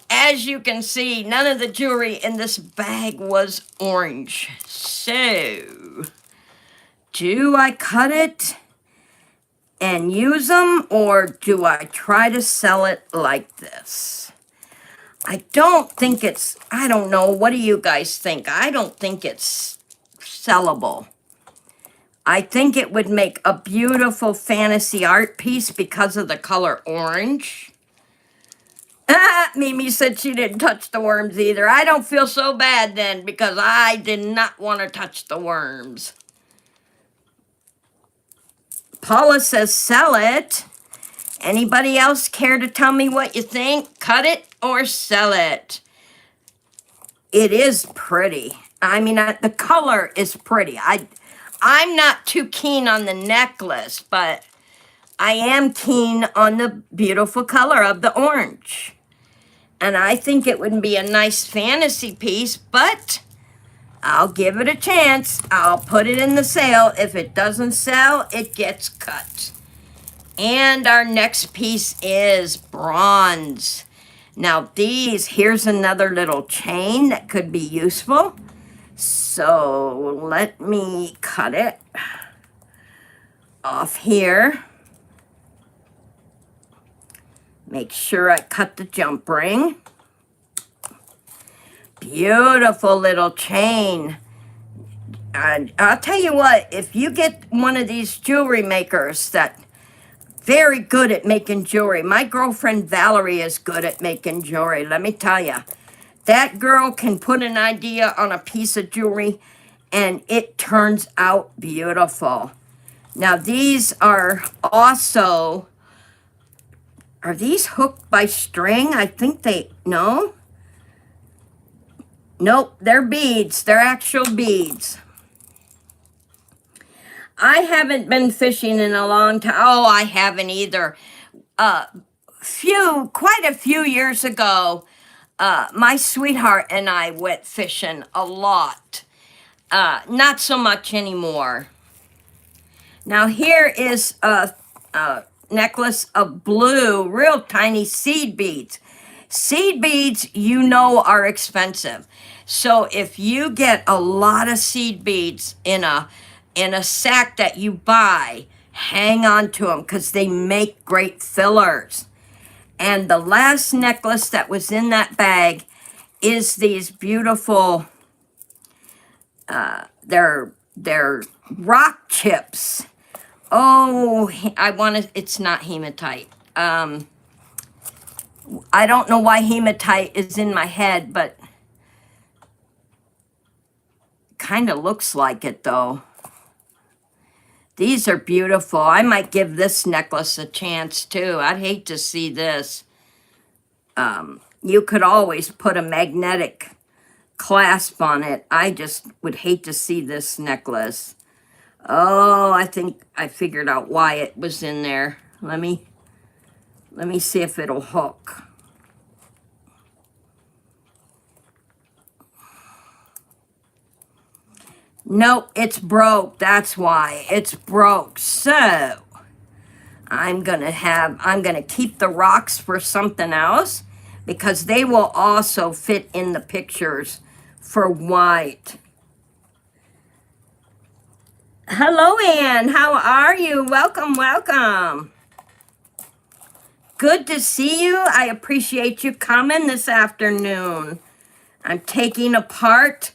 As you can see, none of the jewelry in this bag was orange. So, do I cut it and use them, or do I try to sell it like this? I don't think it's, I don't know, what do you guys think? I don't think it's sellable. I think it would make a beautiful fantasy art piece because of the color orange. Mimi said she didn't touch the worms either. I don't feel so bad then because I did not want to touch the worms. Paula says sell it. Anybody else care to tell me what you think? Cut it or sell it? It is pretty. I mean, the color is pretty. I'm not too keen on the necklace, but I am keen on the beautiful color of the orange. And I think it would be a nice fantasy piece, but I'll give it a chance. I'll put it in the sale. If it doesn't sell, it gets cut. And our next piece is bronze. Now these, here's another little chain that could be useful. So let me cut it off here. Make sure I cut the jump ring. Beautiful little chain. And I'll tell you what, if you get one of these jewelry makers that very good at making jewelry. My girlfriend Valerie is good at making jewelry, let me tell you. That girl can put an idea on a piece of jewelry and it turns out beautiful. Now these are also, are these hooked by string? I think they, no? Nope, they're beads. They're actual beads. I haven't been fishing in a long time. Oh, I haven't either. Quite a few years ago, my sweetheart and I went fishing a lot. Not so much anymore. Now here is a necklace of blue, real tiny seed beads. Seed beads, you know, are expensive. So if you get a lot of seed beads in a sack that you buy, hang on to them because they make great fillers. And the last necklace that was in that bag is these beautiful, they're rock chips. Oh, it's not hematite. I don't know why hematite is in my head, but kind of looks like it though. These are beautiful. I might give this necklace a chance too. I'd hate to see this. You could always put a magnetic clasp on it. I just would hate to see this necklace. Oh, I think I figured out why it was in there. Let me see if it'll hook. Nope, it's broke. That's why it's broke. So I'm gonna keep the rocks for something else because they will also fit in the pictures for white. Hello, Ann. How are you? Welcome, welcome. Good to see you. I appreciate you coming this afternoon. I'm taking apart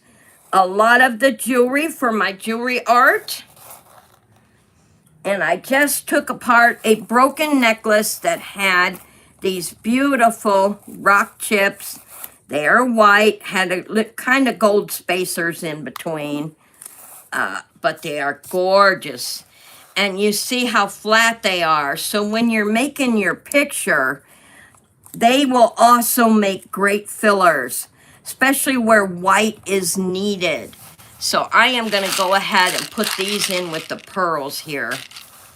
a lot of the jewelry for my jewelry art. And I just took apart a broken necklace that had these beautiful rock chips. They are white, had a kind of gold spacers in between, but they are gorgeous. And you see how flat they are. So when you're making your picture, they will also make great fillers, especially where white is needed. So I am going to go ahead and put these in with the pearls here.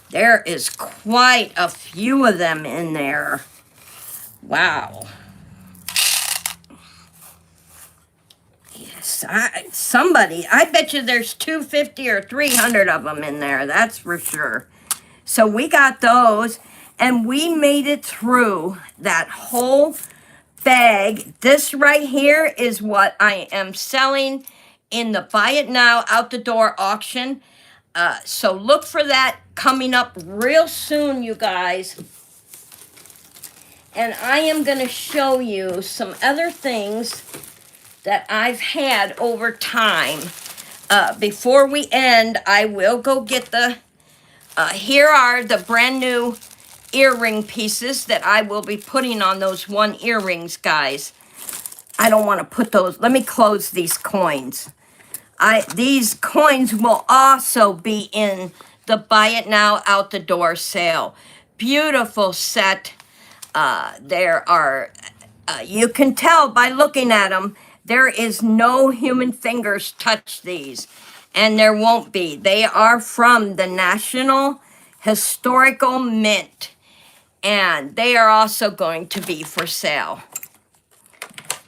There is quite a few of them in there. Wow. Yes, I bet you there's 250 or 300 of them in there, that's for sure. So we got those, and we made it through that whole bag. This right here is what I am selling in the Buy It Now Out the Door auction. So look for that coming up real soon, you guys. And I am going to show you some other things that I've had over time. Before we end, I will go get the, here are the brand new earring pieces that I will be putting on those one earrings, guys. I don't want to put those, let me close these coins. These coins will also be in the Buy It Now Out the Door sale. Beautiful set. There are, you can tell by looking at them, there is no human fingers touch these, and there won't be. They are from the National Historical Mint, and they are also going to be for sale.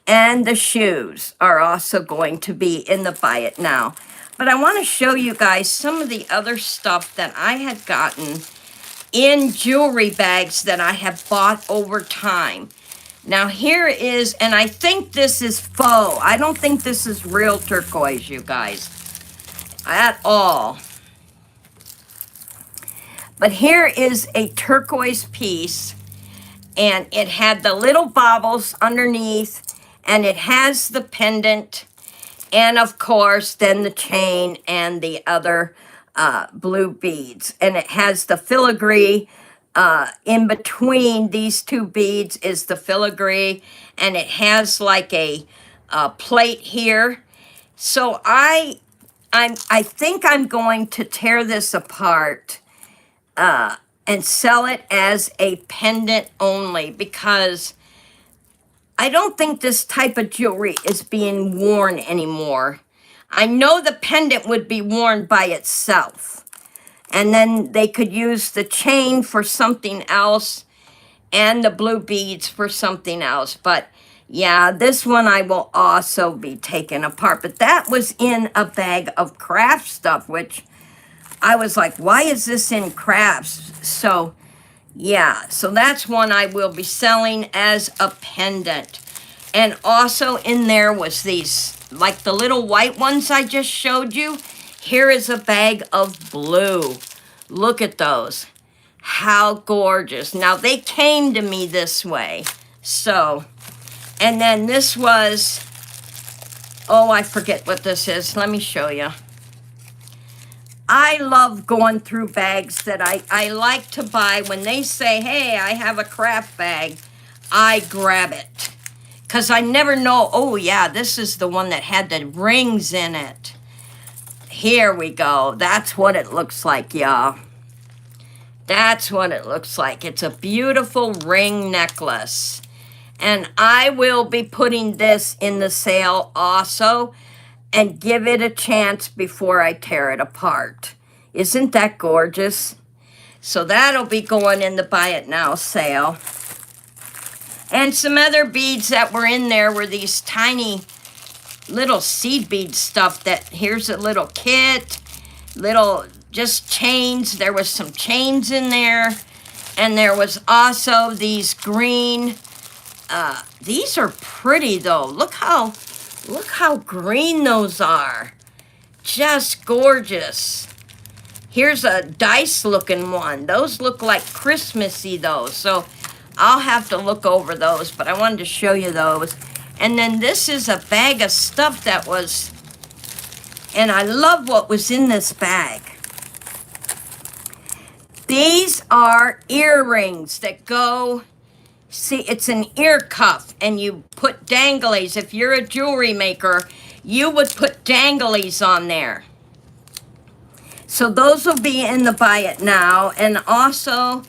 And the shoes are also going to be in the Buy It Now. But I want to show you guys some of the other stuff that I had gotten in jewelry bags that I have bought over time. Now here is, and I think this is faux. I don't think this is real turquoise, you guys, at all. But here is a turquoise piece, and it had the little baubles underneath, and it has the pendant, and of course, then the chain and the other blue beads. And it has the filigree. In between these two beads is the filigree, and it has like a plate here. So I think I'm going to tear this apart and sell it as a pendant only, because I don't think this type of jewelry is being worn anymore. I know the pendant would be worn by itself, and then they could use the chain for something else and the blue beads for something else. But yeah, this one I will also be taking apart. But that was in a bag of craft stuff, which I was like, why is this in crafts? So yeah, so that's one I will be selling as a pendant. And also in there was these, like the little white ones I just showed you. Here is a bag of blue. Look at those. How gorgeous. Now they came to me this way. So, and then this was, oh, I forget what this is. Let me show you. I love going through bags that I like to buy. When they say, hey, I have a craft bag, I grab it. Because I never know, oh yeah, this is the one that had the rings in it. Here we go. That's what it looks like, y'all. That's what it looks like. It's a beautiful ring necklace. And I will be putting this in the sale also, and give it a chance before I tear it apart. Isn't that gorgeous? So that'll be going in the Buy It Now sale. And some other beads that were in there were these tiny little seed bead stuff that, here's a little kit, little just chains. There was some chains in there. And there was also these green, these are pretty though. Look how green those are. Just gorgeous. Here's a dice looking one. Those look like Christmassy though. So I'll have to look over those, but I wanted to show you those. And then this is a bag of stuff that was, and I love what was in this bag. These are earrings that go, see, it's an ear cuff, and you put danglies. If you're a jewelry maker, you would put danglies on there. So those will be in the buy it now. And also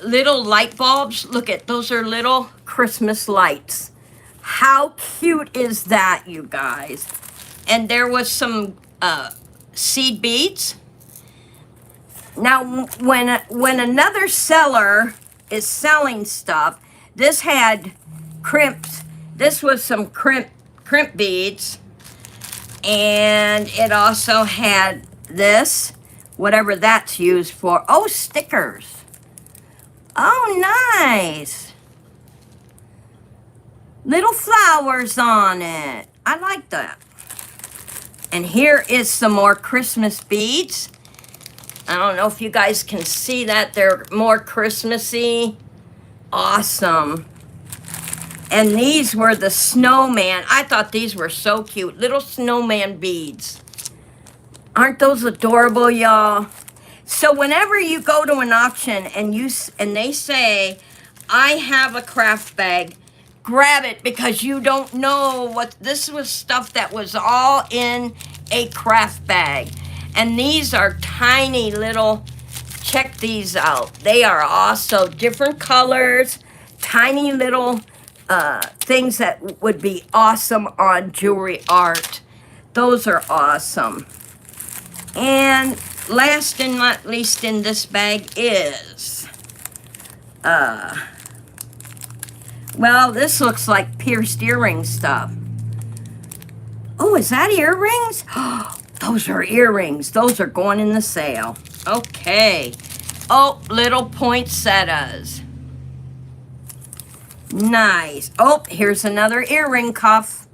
little light bulbs. Look at, those are little Christmas lights. How cute is that, you guys? And there was some seed beads. Now, when another seller is selling stuff, this had crimps. This was some crimp beads. And it also had this, whatever that's used for. Oh, stickers. Oh, nice. Little flowers on it. I like that. And here is some more Christmas beads. I don't know if you guys can see that. They're more Christmassy. Awesome. And these were the snowman. I thought these were so cute. Little snowman beads. Aren't those adorable, y'all? So whenever you go to an auction and they say, I have a craft bag, grab it, because you don't know what, this was stuff that was all in a craft bag. And these are tiny little, check these out. They are also different colors, tiny little things that would be awesome on jewelry art. Those are awesome. And last and not least in this bag is, well, this looks like pierced earring stuff. Oh, is that earrings? Oh, those are earrings. Those are going in the sale. Okay. Oh, little poinsettias. Nice. Oh, here's another earring cuff.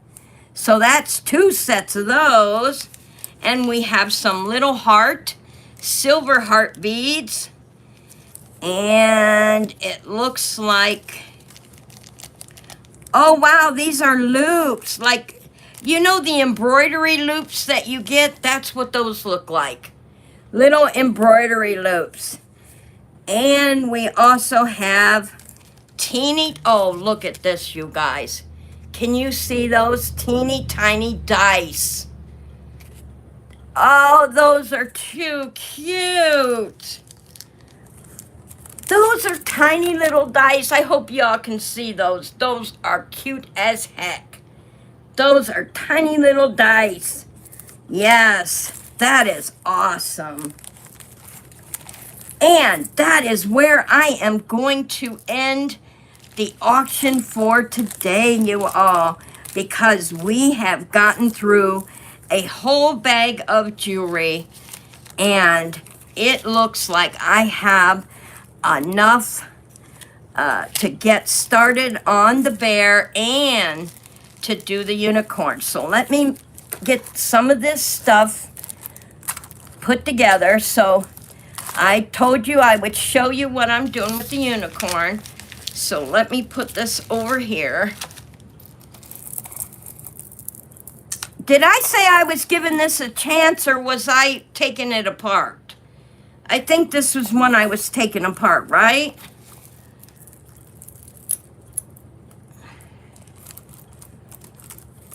So that's 2 sets of those. And we have some little heart, silver heart beads. And it looks like, oh wow, these are loops. Like, you know the embroidery loops that you get? That's what those look like. Little embroidery loops. And we also have teeny, oh, look at this, you guys. Can you see those teeny tiny dice? Oh, those are too cute. Those are tiny little dice. I hope y'all can see those. Those are cute as heck. Those are tiny little dice. Yes, that is awesome. And that is where I am going to end the auction for today, you all, because we have gotten through a whole bag of jewelry, and it looks like I have enough to get started on the bear and to do the unicorn. So let me get some of this stuff put together. So I told you I would show you what I'm doing with the unicorn. So let me put this over here. Did I say I was giving this a chance, or was I taking it apart? I think this was one I was taking apart, right?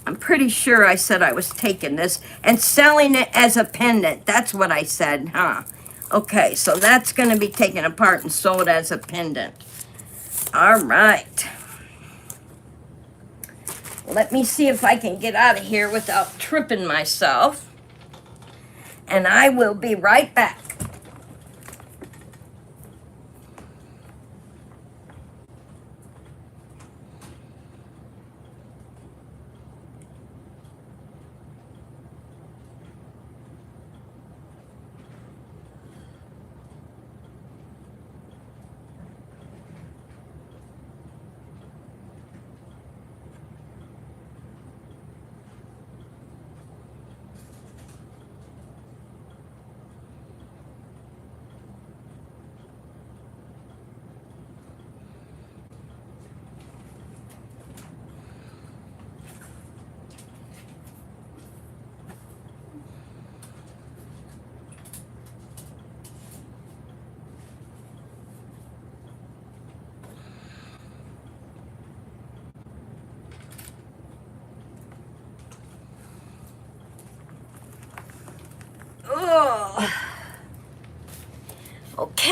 I'm pretty sure I said I was taking this and selling it as a pendant. That's what I said, huh? Okay, so that's going to be taken apart and sold as a pendant. All right. Let me see if I can get out of here without tripping myself. And I will be right back.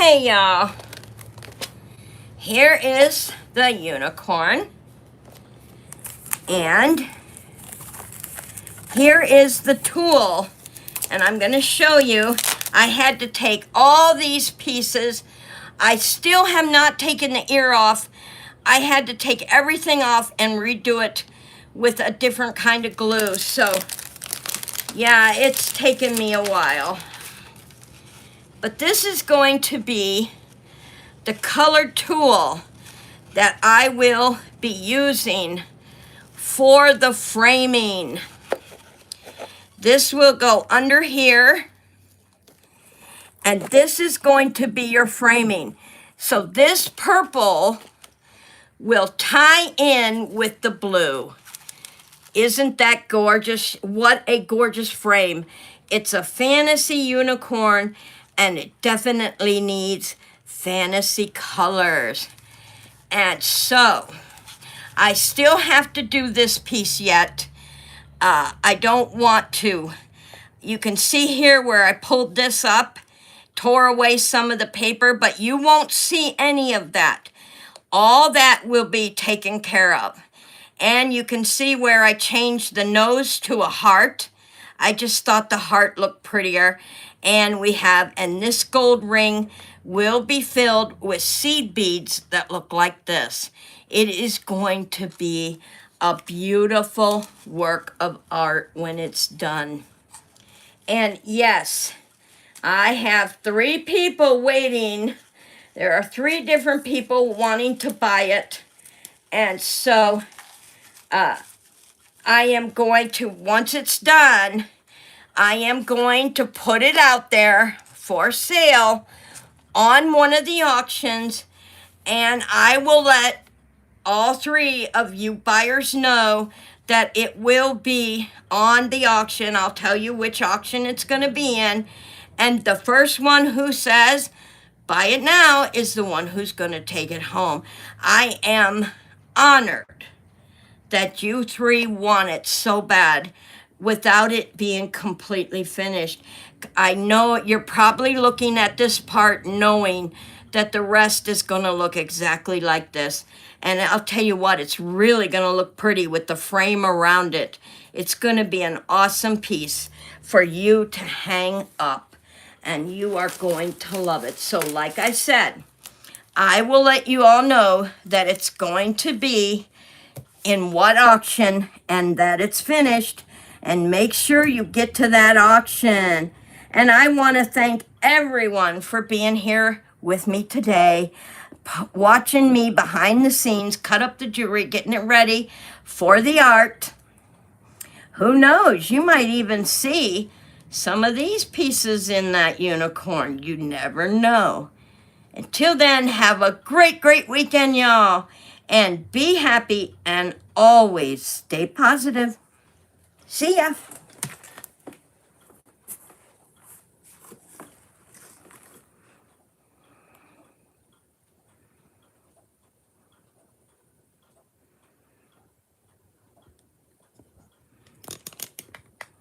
Okay, y'all. Here is the unicorn. And here is the tool. And I'm going to show you. I had to take all these pieces. I still have not taken the ear off. I had to take everything off and redo it with a different kind of glue. So, yeah, it's taken me a while. But this is going to be the colored tool that I will be using for the framing. This will go under here, and this is going to be your framing. So this purple will tie in with the blue. Isn't that gorgeous? What a gorgeous frame. It's a fantasy unicorn, and it definitely needs fantasy colors. And so, I still have to do this piece yet. I don't want to. You can see here where I pulled this up, tore away some of the paper, but you won't see any of that. All that will be taken care of. And you can see where I changed the nose to a heart. I just thought the heart looked prettier. And this gold ring will be filled with seed beads that look like this. It is going to be a beautiful work of art when it's done. And yes, I have 3 people waiting. There are 3 different people wanting to buy it. And so I am going to, once it's done, I am going to put it out there for sale on one of the auctions, and I will let all 3 of you buyers know that it will be on the auction. I'll tell you which auction it's going to be in, and the first one who says buy it now is the one who's going to take it home. I am honored that you 3 want it so bad without it being completely finished. I know you're probably looking at this part knowing that the rest is going to look exactly like this. And I'll tell you what, it's really going to look pretty with the frame around it. It's going to be an awesome piece for you to hang up, and you are going to love it. So like I said, I will let you all know that it's going to be in what auction and that it's finished. And make sure you get to that auction. And I want to thank everyone for being here with me today, watching me behind the scenes, cut up the jewelry, getting it ready for the art. Who knows, you might even see some of these pieces in that unicorn. You never know. Until then, have a great, great weekend, y'all. And be happy and always stay positive. See ya.